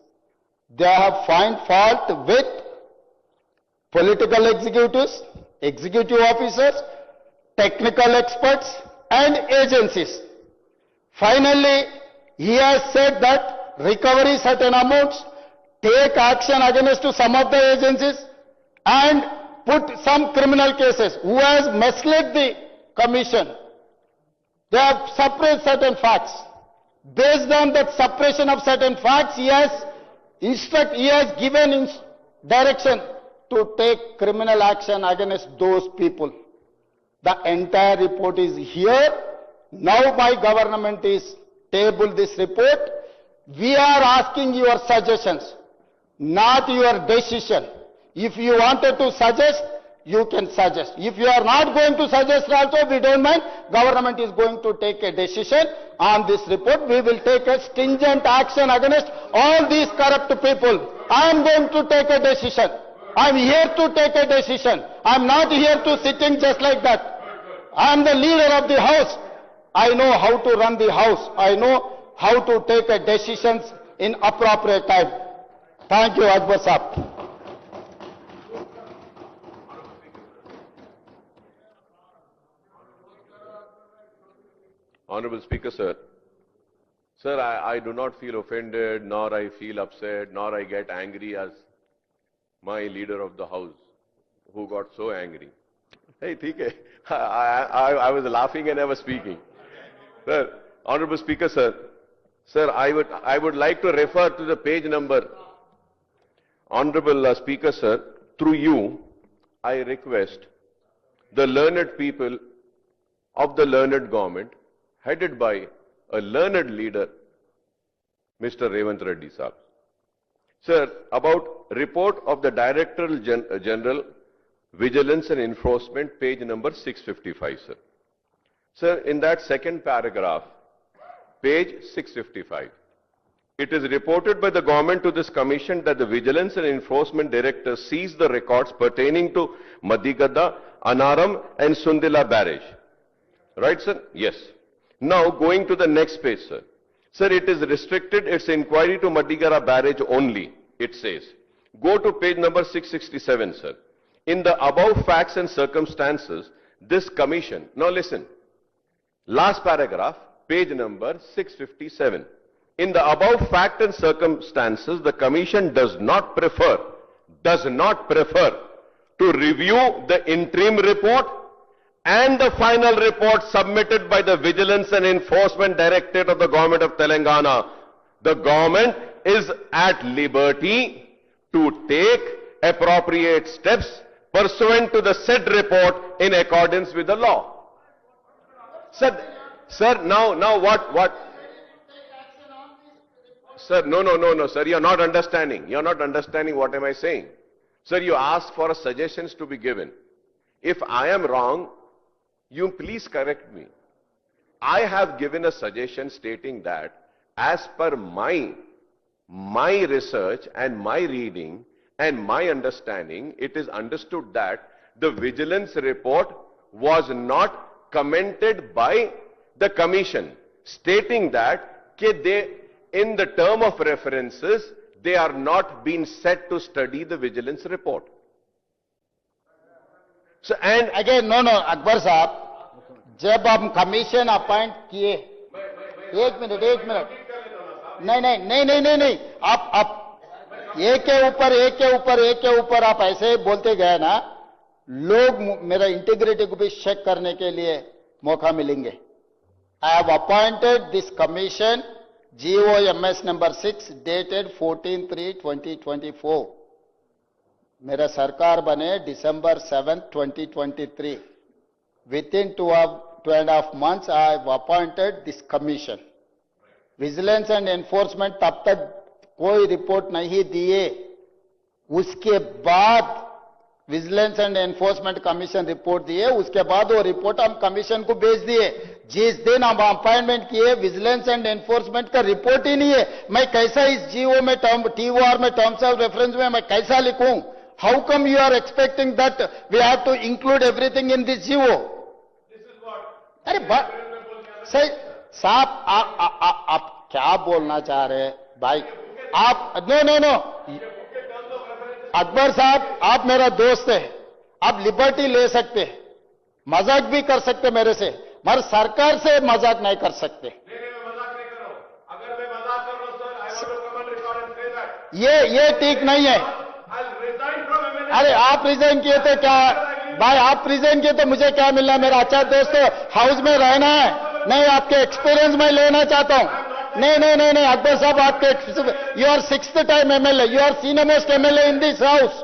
They have found fault with political executives, executive officers, technical experts and agencies. Finally, he has said that recovery certain amounts, take action against to some of the agencies and put some criminal cases. Who has misled the commission? They have suppressed certain facts. Based on that suppression of certain facts, he has given direction to take criminal action against those people. The entire report is here. Now my government is tabled this report. We are asking your suggestions, not your decision. If you wanted to suggest, you can suggest. If you are not going to suggest also, we don't mind. Government is going to take a decision on this report. We will take a stringent action against all these corrupt people. I am going to take a decision. I am here to take a decision. I am not here to sitting just like that. I am the leader of the house. I know how to run the house. I know how to take a decisions in appropriate time. Thank you, Akbar Sahab. Honorable Speaker, sir. Sir, I do not feel offended, nor I feel upset, nor I get angry as my leader of the house, who got so angry. Hey, theek hai. I was laughing and I was speaking. Sir, Honorable Speaker, sir. Sir, I would like to refer to the page number. Honorable Speaker, sir, through you, I request the learned people of the learned government, headed by a learned leader, Mr. Revant Reddy Sahab. Sir, about report of the Director General Vigilance and Enforcement, page number 655, sir. Sir, in that second paragraph, page 655, it is reported by the government to this commission that the Vigilance and Enforcement Director seized the records pertaining to Madigadda, Anaram and Sundila barrage. Right, sir? Yes. Now, going to the next page, sir. Sir, it is restricted its inquiry to Madigadda barrage only, it says. Go to page number 667, sir. In the above facts and circumstances, this commission, now listen, last paragraph, page number 657. In the above fact and circumstances, the commission does not prefer to review the interim report and the final report submitted by the Vigilance and Enforcement Directorate of the Government of Telangana. The government is at liberty to take appropriate steps pursuant to the said report in accordance with the law. Sir, now what? Sir, no, sir, you're not understanding. You're not understanding what am I saying. Sir, you asked for suggestions to be given. If I am wrong, you please correct me. I have given a suggestion stating that as per my research and my reading and my understanding, it is understood that the vigilance report was not commented by the commission, stating that in the term of references, they are not being set to study the vigilance report. So, and again, no, Akbar साहब, जब हम commission appoint किए, एक minute, नहीं, आप एक के ऊपर आप ऐसे बोलते गए ना, लोग मेरा इंटीग्रिटी को भी चेक करने के लिए मौका मिलेंगे. I have appointed this commission, GOMS number 6, dated 14/3/2024. मेरा सरकार बने December 7, 2023. Within 2.5 months, I have appointed this commission. Vigilance and enforcement तब तक कोई रिपोर्ट नहीं दिए. उसके बाद vigilance and enforcement commission report दिए. उसके बाद वो रिपोर्ट हम कमीशन को भेज दिए. जिस दिन हम अपॉइंटमेंट किए, विजिलेंस एंड एनफोर्समेंट का रिपोर्ट ही नहीं है. मैं कैसा इस जीओ में TOR में टर्म्स ऑफ रेफरेंस में मैं कैसा लिखूं? How come you are expecting that we have to include everything in this GO? अरे सही साहब, आप क्या बोलना चाह रहे हैं भाई? आप नो अकबर साहब, आप मेरा दोस्त है, आप लिबर्टी ले सकते, मजाक भी कर सकते मेरे से, मगर सरकार से मजाक नहीं कर सकते. ये ठीक नहीं है. अरे आप रिजाइन किए तो क्या भाई? आप रिजाइन किए तो मुझे क्या मिलना? मेरा अच्छा दोस्त हाउस में रहना है. नहीं, आपके एक्सपीरियंस में लेना चाहता हूं. नहीं, अकबर साहब, आपके you are 6th time MLA, you are senior most MLA in this house.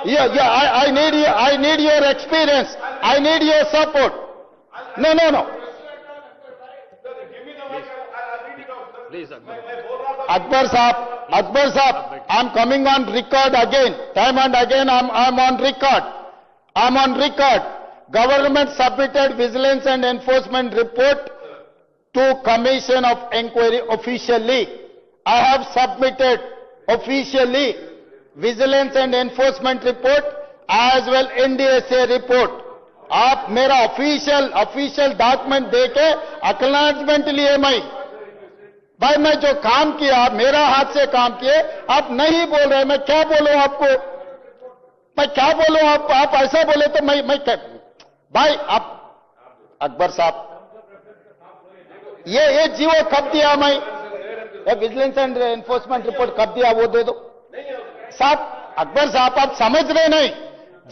I need your experience, I need your support. No. Please, Akbar Sahab, I'm coming on record again, time and again I'm on record. Government submitted vigilance and enforcement report to Commission of Inquiry officially. I have submitted officially vigilance and enforcement report as well NDSA report. आप मेरा official document देके acknowledgement लिए भाई मैं जो काम किया, मेरा हाथ से काम किए, आप नहीं बोल रहे. मैं क्या बोलूं आपको? मैं क्या बोलूं आपको? आप ऐसा बोले तो मैं क्या भाई? आप अकबर साहब, ये जीवो कब दिया? मैं विजिलेंस एंड एनफोर्समेंट रिपोर्ट कब दिया? वो दे दो साहब. अकबर साहब, आप समझ रहे नहीं.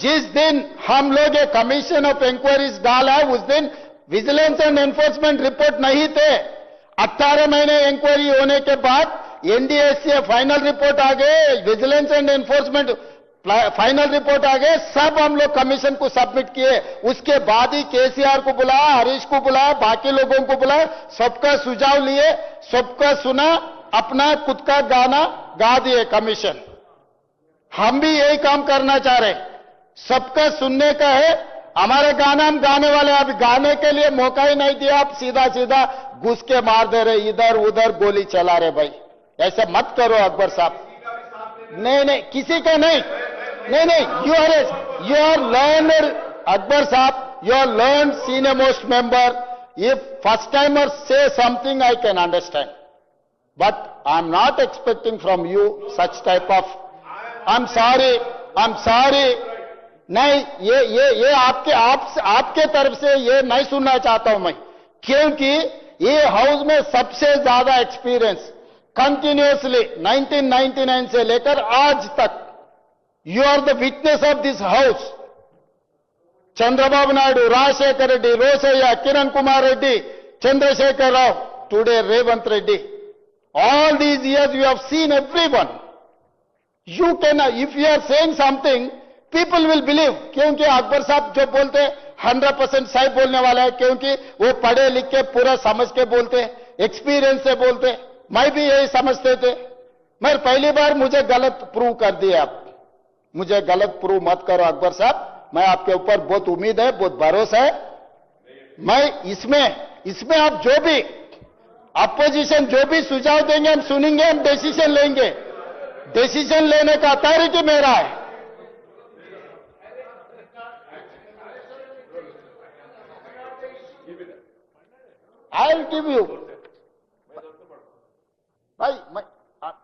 जिस दिन हम लोग ये कमीशन ऑफ इंक्वायरीज डाला है, उस दिन विजिलेंस एंड एनफोर्समेंट रिपोर्ट नहीं थे. 18 महीने इंक्वायरी होने के बाद एनडीएसए फाइनल रिपोर्ट आ गए. Vigilance and enforcement final report आ गए, सब हम लोग कमीशन को सबमिट किए। उसके बाद ही केसीआर को बुलाया, हरीश को बुलाया, बाकी लोगों को बुलाया, सबका सुझाव लिए, सबका सुना, अपना खुद का गाना गा दिए कमीशन। हम भी यही काम करना चाह रहे, सबका सुनने का है। हमारे गाना हम गाने वाले, अभी गाने के लिए मौका ही नहीं दिया, आप सीधा सीधा घुस के मार दे रहे, इधर उधर गोली चला रहे। भाई ऐसे मत करो अकबर साहब। नहीं नहीं, किसी का नहीं, नहीं नहीं, you are learned, Akbar Saab, you are learned senior most member. If first timers say something, I can understand. But I'm not expecting from you such type of, I'm sorry. नहीं, ये आपके तरफ से ये नहीं सुनना चाहता हूं मैं, क्योंकि ये हाउस में सबसे ज्यादा एक्सपीरियंस कंटिन्यूअसली 1999 से लेकर आज तक you are the witness of this house. Chandrababu Naidu, Rajshekar Reddy, Rosaiya, Kiran Kumar Reddy, Chandrasekhar Rao, today Revanth Reddy. All these years you have seen everyone. You can, if you are saying something, people will believe. क्योंकि अकबर साहब जो बोलते हैं 100% सही बोलने वाला है, क्योंकि वो पढ़े लिख के पूरा समझ के बोलते हैं, एक्सपीरियंस से बोलते हैं। मैं भी यही समझते थे, मगर पहली बार मुझे गलत प्रूव कर दिया। आप मुझे गलत प्रूव मत करो अकबर साहब, मैं आपके ऊपर बहुत उम्मीद है, बहुत भरोसा है। मैं इसमें आप जो भी अपोजिशन जो भी सुझाव देंगे हम सुनेंगे, हम डिसीजन लेंगे। डिसीजन लेने का अथॉरिटी मेरा है। I will give you. भाई मैं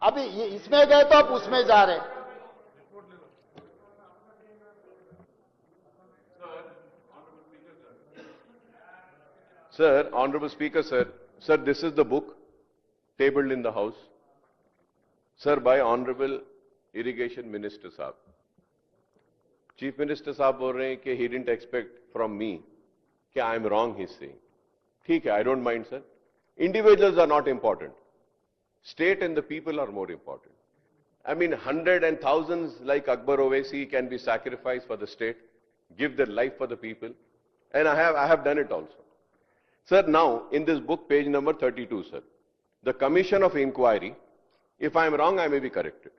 अभी इसमें गए तो आप उसमें जा रहे हैं। Sir, Honorable Speaker, sir, this is the book tabled in the House. Sir, by Honorable Irrigation Minister Saab. Chief Minister Saab बोल रहे हैं कि he didn't expect from me कि I am wrong, he's saying. ठीक है, I don't mind, sir. Individuals are not important. State and the people are more important. I mean, hundreds and thousands like Akbar Owaisi can be sacrificed for the state, give their life for the people, and I have done it also. Sir, now, in this book, page number 32, sir, the Commission of Inquiry, if I am wrong, I may be corrected.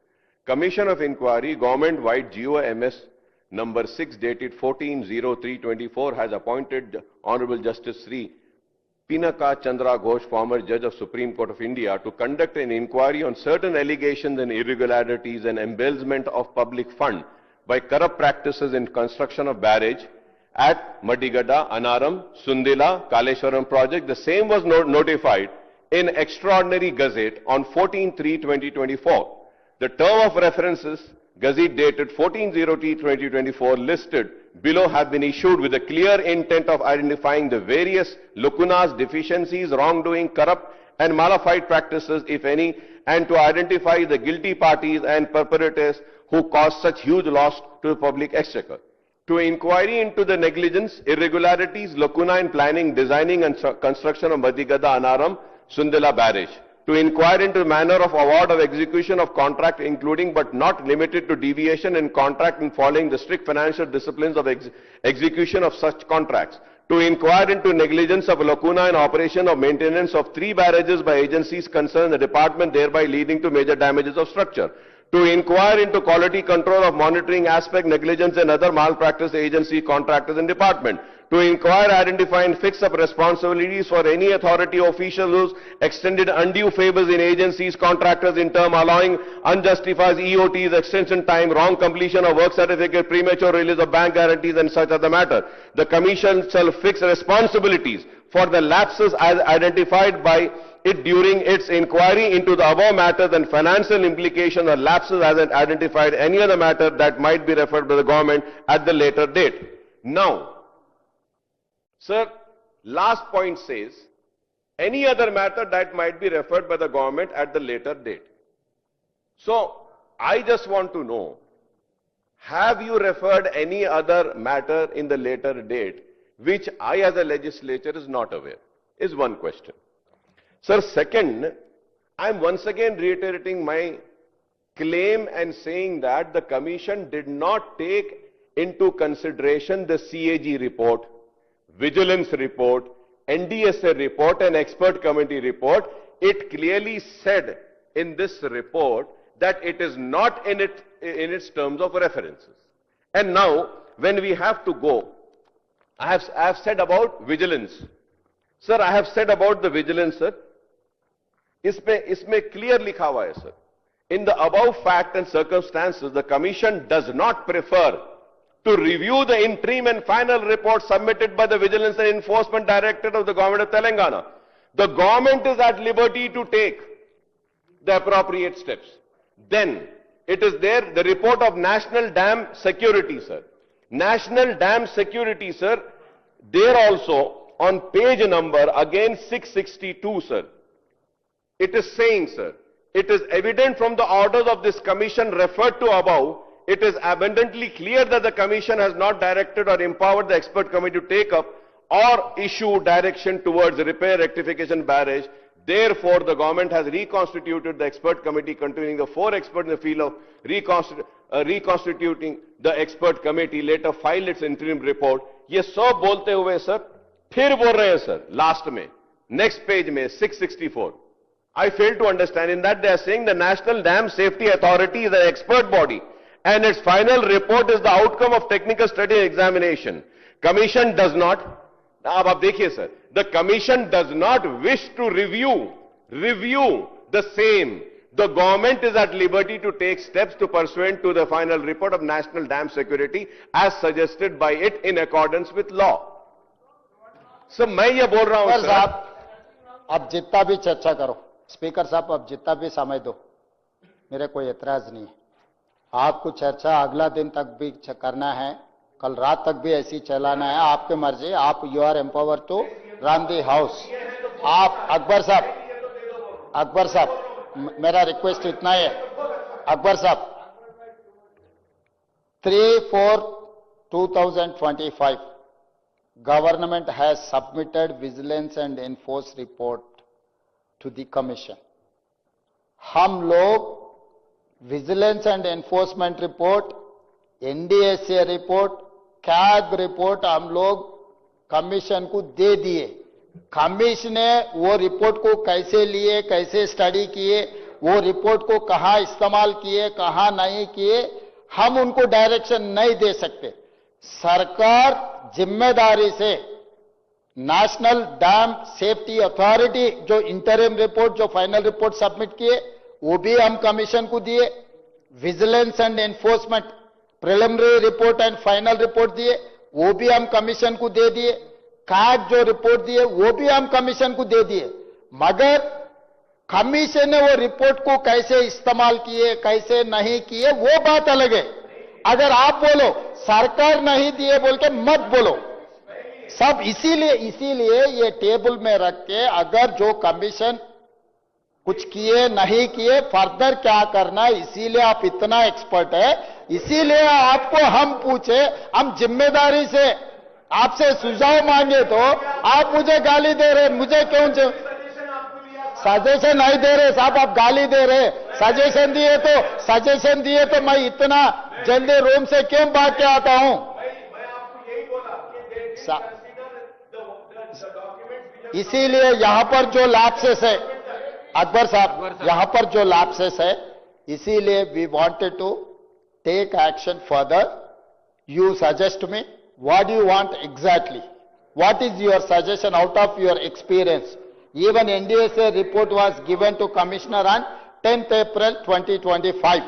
Commission of Inquiry, government-wide GOMS number 6, dated 14/03/24, has appointed Honorable Justice Sri Pinaka Chandra Ghosh, former Judge of Supreme Court of India, to conduct an inquiry on certain allegations and irregularities and embezzlement of public fund by corrupt practices in construction of barrage at Madigada, Anaram, Sundila, Kaleshwaram project. The same was notified in Extraordinary Gazette on 14/3/2024. The term of references, Gazette dated 14/03/2024, listed below have been issued with a clear intent of identifying the various lacunas, deficiencies, wrongdoing, corrupt and malified practices, if any, and to identify the guilty parties and perpetrators who caused such huge loss to the public exchequer. To inquiry into the negligence, irregularities, lacuna in planning, designing and construction of Madigada, Anaram, Sundila barrage. To inquire into the manner of award of execution of contract, including but not limited to deviation in contract and following the strict financial disciplines of execution of such contracts. To inquire into negligence of lacuna in operation of maintenance of 3 barrages by agencies concerned in the department, thereby leading to major damages of structure. To inquire into quality control of monitoring aspect, negligence and other malpractice agency, contractors and department. To inquire, identify and fix up responsibilities for any authority official who's extended undue favors in agencies, contractors in term allowing unjustified EOTs, extension time, wrong completion of work certificate, premature release of bank guarantees and such other matter. The Commission shall fix responsibilities for the lapses as identified by it during its inquiry into the above matters and financial implications or lapses as identified any other matter that might be referred by the government at the later date. Now, sir, last point says any other matter that might be referred by the government at the later date. So, I just want to know, have you referred any other matter in the later date which I as a legislature is not aware? Is one question. Sir, second, I am once again reiterating my claim and saying that the commission did not take into consideration the CAG report, vigilance report, NDSA report and expert committee report. It clearly said in this report that it is not in its terms of references. And now, when we have to go, I have said about vigilance. Sir, I have said about the vigilance, sir. इसमें clear लिखा हुआ है, sir. In the above fact and circumstances, the commission does not prefer to review the interim and final report submitted by the Vigilance and Enforcement Directorate of the Government of Telangana. The government is at liberty to take the appropriate steps. Then, it is there, the report of National Dam Security, sir. National Dam Security, sir, there also, on page number, again 662, sir. It is saying, sir, it is evident from the orders of this commission referred to above, it is abundantly clear that the commission has not directed or empowered the expert committee to take up or issue direction towards repair rectification barrage. Therefore, the government has reconstituted the expert committee containing the 4 experts in the field of reconstituting the expert committee, later filed its interim report. ये सब बोलते हुए sir फिर बोल रहे हैं sir last में next page में 664. I fail to understand. In that they are saying the National Dam Safety Authority is an expert body and its final report is the outcome of technical study and examination. Commission does not, अब आप देखिए sir, the commission does not wish to review the same. The government is at liberty to take steps to pursuant to the final report of National Dam Security as suggested by it in accordance with law. So मैं ये बोल रहा हूं sir, आप जितना भी चर्चा करो, स्पीकर साहब आप जितना भी समय दो, मेरे कोई एतराज नहीं है. आपको चर्चा अगला दिन तक भी करना है, कल रात तक भी ऐसी चलाना है, आपके मर्जी. आप you are empower to run the house. आप अकबर साहब मेरा रिक्वेस्ट इतना है, अकबर साहब 3/4/2025 government has submitted vigilance and enforce report to the commission. हम लोग vigilance and enforcement report, NDSA report, CAG report हम लोग कमीशन को दे दिए. कमीशन ने वो रिपोर्ट को कैसे लिए, कैसे स्टडी किए, वो रिपोर्ट को कहां इस्तेमाल किए, कहां नहीं किए, हम उनको डायरेक्शन नहीं दे सकते. सरकार जिम्मेदारी से नेशनल डैम सेफ्टी अथॉरिटी जो इंटरिम रिपोर्ट, जो फाइनल रिपोर्ट सबमिट किए, वो भी हम कमीशन को दिए. Vigilance and enforcement preliminary report and final report दिए, वो भी हम कमीशन को दे दिए. कैग जो रिपोर्ट दिए वो भी हम कमीशन को दे दिए. मगर कमीशन ने वो रिपोर्ट को कैसे इस्तेमाल किए, कैसे नहीं किए, वो बात अलग है. अगर आप बोलो सरकार नहीं दिए बोल के मत बोलो सब. इसीलिए ये टेबल में रख के अगर जो कमीशन कुछ किए नहीं किए, फर्दर क्या करना है, इसीलिए आप इतना एक्सपर्ट है, इसीलिए आपको हम पूछे, हम जिम्मेदारी से आपसे सुझाव मांगे तो आप मुझे गाली दे रहे. मुझे क्यों सजेशन नहीं दे रहे साहब, आप गाली दे रहे. सजेशन दिए तो मैं इतना जल्दी रूम से क्यों भाग के आता हूं. इसीलिए यहां पर जो लैप्सेस है अकबर साहब, यहां पर जो लैप्सेस है, इसीलिए we wanted to take action further. You suggest me what do you want exactly, what is your suggestion out of your experience. Even NDSA report was given to commissioner on 10th April 2025.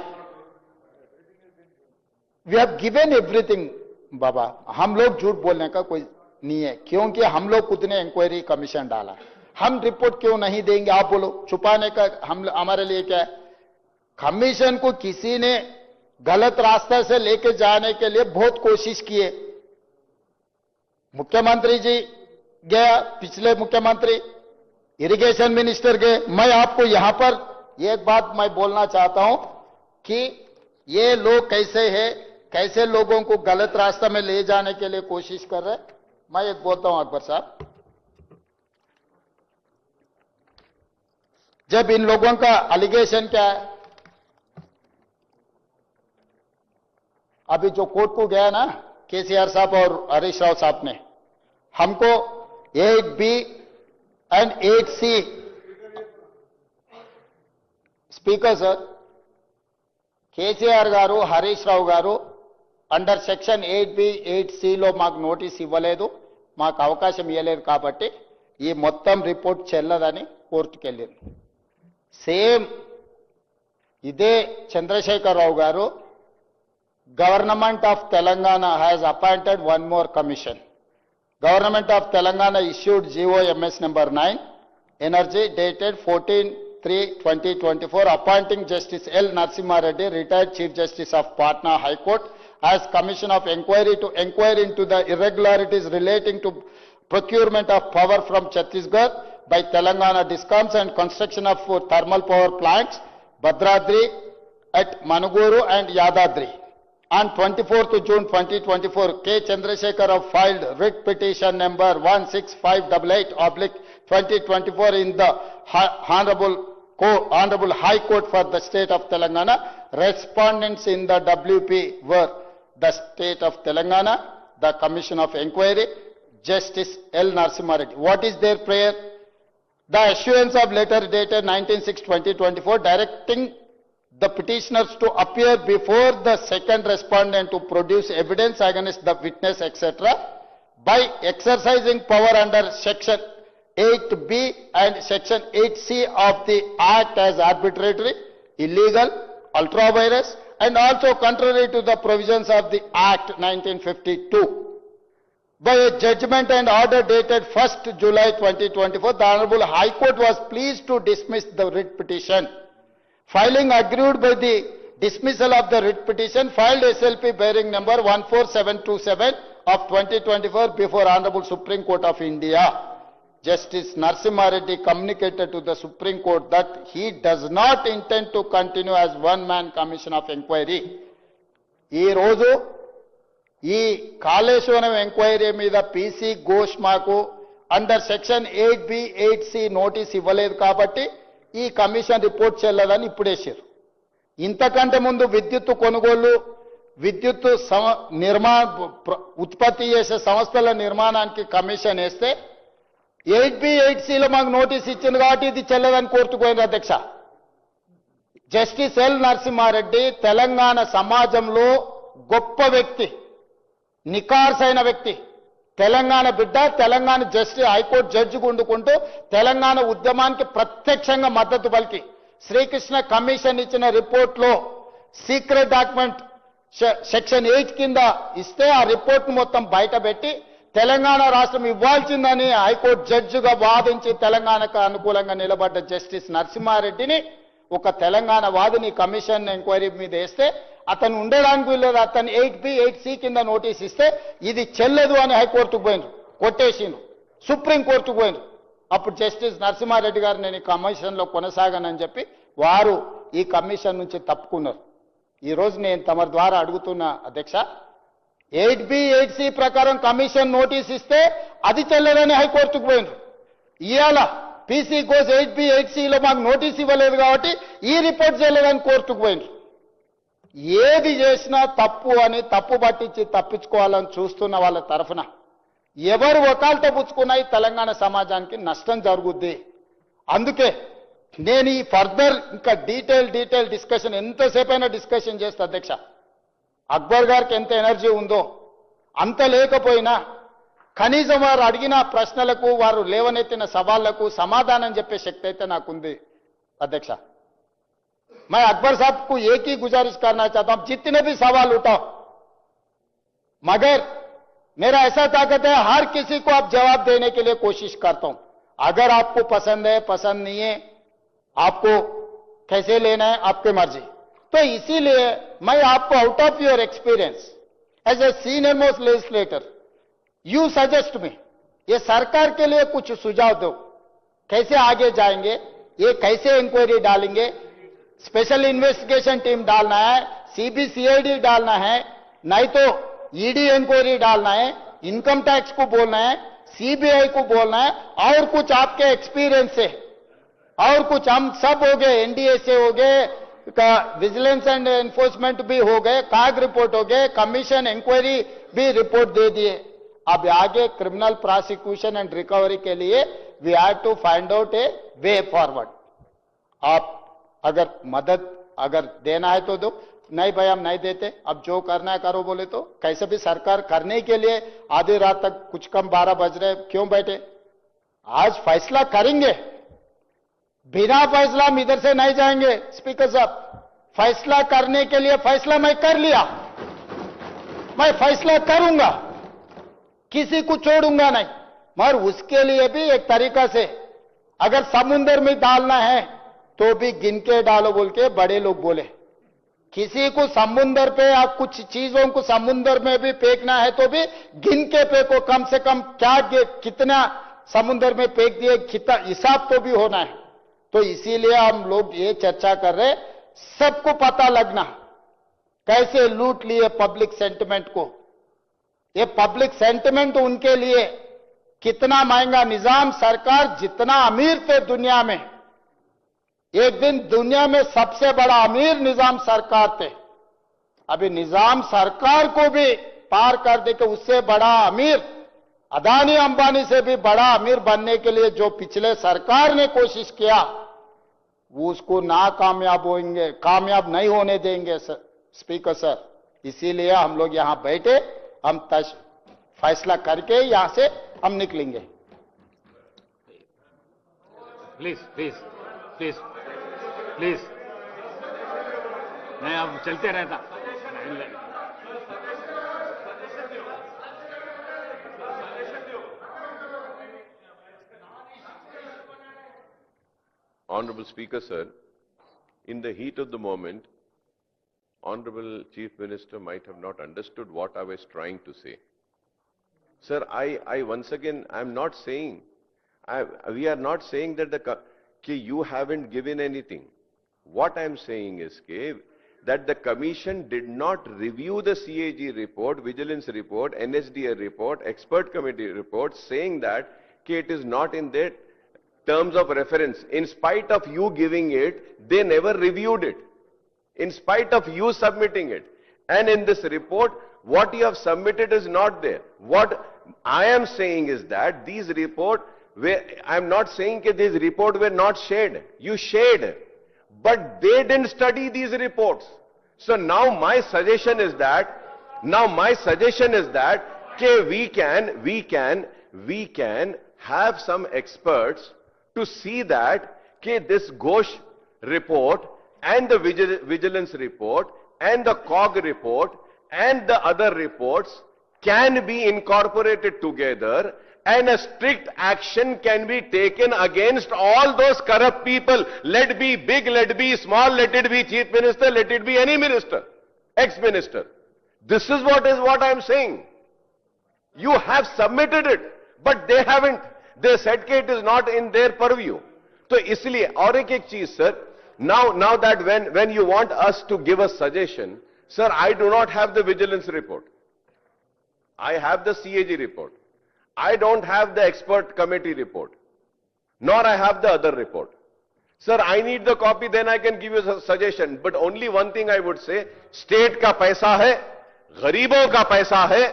We have given everything. बाबा हम लोग झूठ बोलने का कोई नहीं है, क्योंकि हम लोग खुद ने इंक्वायरी कमीशन डाला. हम रिपोर्ट क्यों नहीं देंगे, आप बोलो. छुपाने का हमारे लिए क्या है. कमीशन को किसी ने गलत रास्ते से लेके जाने के लिए बहुत कोशिश किए. मुख्यमंत्री जी गया, पिछले मुख्यमंत्री, इरिगेशन मिनिस्टर गए. मैं आपको यहां पर एक बात मैं बोलना चाहता हूं कि ये लोग कैसे हैं, कैसे लोगों को गलत रास्ते में ले जाने के लिए कोशिश कर रहे हैं. मैं एक बोलता हूं अकबर साहब, जब इन लोगों का एलिगेशन क्या है, अभी जो कोर्ट को गया ना केसीआर साहब और हरीश राव साहब ने, हमको 8B and 8C speaker sir, KCR గారు హరీష్ రావు గారు అండర్ సెక్షన్ 8B 8Cలో మాకు నోటీస్ ఇవ్వలేదు, మాకు అవకాశం ఇవ్వలేదు కాబట్టి ఈ మొత్తం రిపోర్ట్ చెల్లదని కోర్టుకు వెళ్ళింది. సేమ్ ఇదే చంద్రశేఖర్ రావు గారు government of Telangana has appointed one more commission. Government of Telangana issued GOMS number 9 energy dated 14/3/2024 appointing Justice L. Narasimha Reddy, retired Chief Justice of Patna High Court, as Commission of Inquiry to inquire into the irregularities relating to procurement of power from Chhattisgarh by Telangana Discoms and construction of thermal power plants Bhadradri at Manuguru and Yadadri. On 24th June 2024, K. Chandrasekhar Rao filed writ petition number 16588/2024 in the Honorable High Court for the State of Telangana. Respondents in the WP were the State of Telangana, the Commission of Inquiry, Justice L. Narasimha Reddy. What is their prayer? The issuance of letter dated 19/6/2024 directing the petitioners to appear before the second respondent to produce evidence against the witness, etc., by exercising power under Section 8B and Section 8C of the Act as arbitrary, illegal, ultra-virus, and also contrary to the provisions of the Act 1952. By a judgment and order dated 1st July 2024, the Honorable High Court was pleased to dismiss the writ petition. Filing agreed by the dismissal of the writ petition, filed SLP bearing number 14727 of 2024 before Honorable Supreme Court of India. Justice Narasimha Reddy communicated to the Supreme Court that he does not intend to continue as one-man commission of inquiry. ఈ రోజు ఈ Kaleshwaram enquiry మీద PC Ghosh మాకు under section 8B 8C notice ఇవ్వలేదు కాబట్టి ఈ commission report చెల్లదని ఇప్పుడేసారు. ఇంతకంటే ముందు విద్యుత్ కొనుగోలు, విద్యుత్ ఉత్పత్తి చేసే సంస్థల నిర్మాణానికి కమిషన్ వేస్తే 8B 8Cలో మాకు నోటీస్ ఇచ్చింది కాబట్టి ఇది చెల్లదని కోర్టుకు పోయింది అధ్యక్ష. జస్టిస్ ఎల్ నరసింహారెడ్డి తెలంగాణ సమాజంలో గొప్ప వ్యక్తి, నికార్సైన వ్యక్తి, తెలంగాణ బిడ్డ, తెలంగాణ జస్టిస్ హైకోర్టు జడ్జిగా ఉండుకుంటూ తెలంగాణ ఉద్యమానికి ప్రత్యక్షంగా మద్దతు పలికి శ్రీకృష్ణ కమిషన్ ఇచ్చిన రిపోర్ట్లో సీక్రెట్ డాక్యుమెంట్ సెక్షన్ 8 కింద ఇస్తే ఆ రిపోర్ట్ మొత్తం బయటపెట్టి తెలంగాణ రాష్ట్రం ఇవ్వాల్సిందని హైకోర్టు జడ్జిగా వాదించి తెలంగాణకు అనుకూలంగా నిలబడ్డ జస్టిస్ నరసింహారెడ్డిని ఒక తెలంగాణ వాదిని కమిషన్ ఎంక్వైరీ మీద వేస్తే అతను ఉండడానికి వీల్లేదు, అతను 8B 8C కింద నోటీస్ ఇస్తే ఇది చెల్లదు అని హైకోర్టుకు పోయినారు, కొట్టేసిండు, సుప్రీంకోర్టుకు పోయినారు. అప్పుడు జస్టిస్ నరసింహారెడ్డి గారు నేను ఈ కమిషన్లో కొనసాగానని చెప్పి వారు ఈ కమిషన్ నుంచి తప్పుకున్నారు. ఈరోజు నేను తమ ద్వారా అడుగుతున్న అధ్యక్ష, 8B 8C ప్రకారం కమిషన్ నోటీస్ ఇస్తే అది చెల్లదని హైకోర్టుకు పోయినారు. ఇవాళ పీసీ ఘోష్ 8B 8Cలో మాకు నోటీస్ ఇవ్వలేదు కాబట్టి ఈ రిపోర్ట్ చెల్లదని కోర్టుకు పోయినారు. ఏది చేసినా తప్పు అని తప్పు పట్టించి తప్పించుకోవాలని చూస్తున్న వాళ్ళ తరఫున ఎవరు వకాలతో పుచ్చుకున్నా ఈ తెలంగాణ సమాజానికి నష్టం జరుగుద్ది. అందుకే నేను ఈ ఫర్దర్ ఇంకా డీటెయిల్ డిస్కషన్ ఎంతసేపైనా డిస్కషన్ చేస్తా అధ్యక్ష. అక్బర్ గారికి ఎంత ఎనర్జీ ఉందో అంత లేకపోయినా కనీసం వారు అడిగిన ప్రశ్నలకు, వారు లేవనెత్తిన సవాళ్లకు సమాధానం చెప్పే శక్తి అయితే నాకుంది అధ్యక్ష. मैं अकबर साहब को एक ही गुजारिश करना चाहता हूं, जितने भी सवाल उठाओ, मगर मेरा ऐसा ताकत है हर किसी को आप जवाब देने के लिए कोशिश करता हूं. अगर आपको पसंद है, पसंद नहीं है, आपको कैसे लेना है आपकी मर्जी. तो इसीलिए मैं आपको out of your experience as a senior most legislator you suggest me, ये सरकार के लिए कुछ सुझाव दो, कैसे आगे जाएंगे, ये कैसे इंक्वायरी डालेंगे, स्पेशल इन्वेस्टिगेशन टीम डालना है, CBCID डालना है, नहीं तो ED इंक्वायरी डालना है, इनकम टैक्स को बोलना है, CBI को बोलना है, और कुछ आपके एक्सपीरियंस से, और कुछ हम सब हो गए, NDA से हो गए, का विजिलेंस एंड एनफोर्समेंट भी हो गए, काग रिपोर्ट हो गए, कमीशन इंक्वायरी भी रिपोर्ट दे दिए। अब आगे क्रिमिनल प्रोसिक्यूशन एंड रिकवरी के लिए we have to find out a way forward. आप अगर मदद अगर देना है तो दो, नहीं भाई हम नहीं देते, अब जो करना है करो बोले तो कैसे भी सरकार करने के लिए आधी रात तक कुछ कम 12 बज रहे क्यों बैठे? आज फैसला करेंगे, बिना फैसला हम इधर से नहीं जाएंगे। स्पीकर साहब, फैसला करने के लिए फैसला मैं कर लिया, मैं फैसला करूंगा, किसी को छोड़ूंगा नहीं, मगर उसके लिए भी एक तरीका से अगर समुद्र में डालना है तो भी गिन के डालो बोल के बड़े लोग बोले। किसी को समुद्र पे या कुछ चीजों को समुद्र में भी फेंकना है तो भी गिन के फेंको, कम से कम क्या कितना समुद्र में फेंक दिए, कितना हिसाब तो भी होना है। तो इसीलिए हम लोग ये चर्चा कर रहे, सबको पता लगना कैसे लूट लिए पब्लिक सेंटिमेंट को। ये पब्लिक सेंटिमेंट उनके लिए कितना महंगा। निजाम सरकार जितना अमीर थे दुनिया में, एक दिन दुनिया में सबसे बड़ा अमीर निजाम सरकार थे, अभी निजाम सरकार को भी पार कर दे के उससे बड़ा अमीर, अदानी अंबानी से भी बड़ा अमीर बनने के लिए जो पिछले सरकार ने कोशिश किया, वो उसको नाकामयाब होंगे, कामयाब नहीं होने देंगे स्पीकर सर। इसीलिए हम लोग यहां बैठे, हम फैसला करके यहां से हम निकलेंगे। प्लीज प्लीज प्लीज प्लीज, मैं अब चलते रहता। Honorable Speaker, sir, in the heat of the moment, Honorable Chief Minister might have not understood what I was trying to say. Sir, I once again, I'm not saying, we are not saying that you haven't given anything. What I'm saying is that the Commission did not review the CAG report, Vigilance report, NSDA report, Expert Committee report, saying that it is not in their terms of reference. In spite of you giving it, they never reviewed it. In spite of you submitting it. And in this report, what you have submitted is not there. What I am saying is that these reports, I am not saying that these reports were not shared. You shared. But they didn't study these reports. So now my suggestion is that, we can have some experts to see that this Ghosh report and the Vigilance report and the COG report and the other reports can be incorporated together, and a strict action can be taken against all those corrupt people. Let it be big, let it be small, let it be Chief Minister, let it be any minister, ex-minister. This is what I am saying. You have submitted it, but they haven't. They said that it is not in their purview. So isliye, aur ek cheez, sir, now that when you want us to give a suggestion, sir, I do not have the Vigilance report. I have the CAG report. I don't have the Expert Committee report, nor I have the other report. Sir, I need the copy, then I can give you a suggestion. But only one thing I would say, state का पैसा है, गरीबों का पैसा है,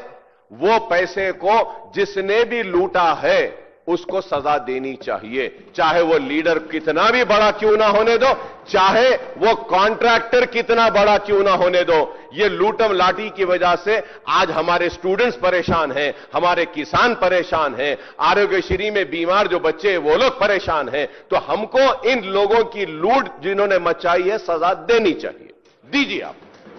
वो पैसे को जिसने भी लूटा है, उसको सजा देनी चाहिए। चाहे वो लीडर कितना भी बड़ा क्यों ना होने दो, चाहे वो कॉन्ट्रैक्टर कितना बड़ा क्यों ना होने दो। ये लूटम लाठी की वजह से आज हमारे स्टूडेंट्स परेशान हैं, हमारे किसान परेशान हैं, आरोग्यश्री में बीमार जो बच्चे वो लोग परेशान हैं। तो हमको इन लोगों की लूट जिन्होंने मचाई है, सजा देनी चाहिए। दीजिए आप।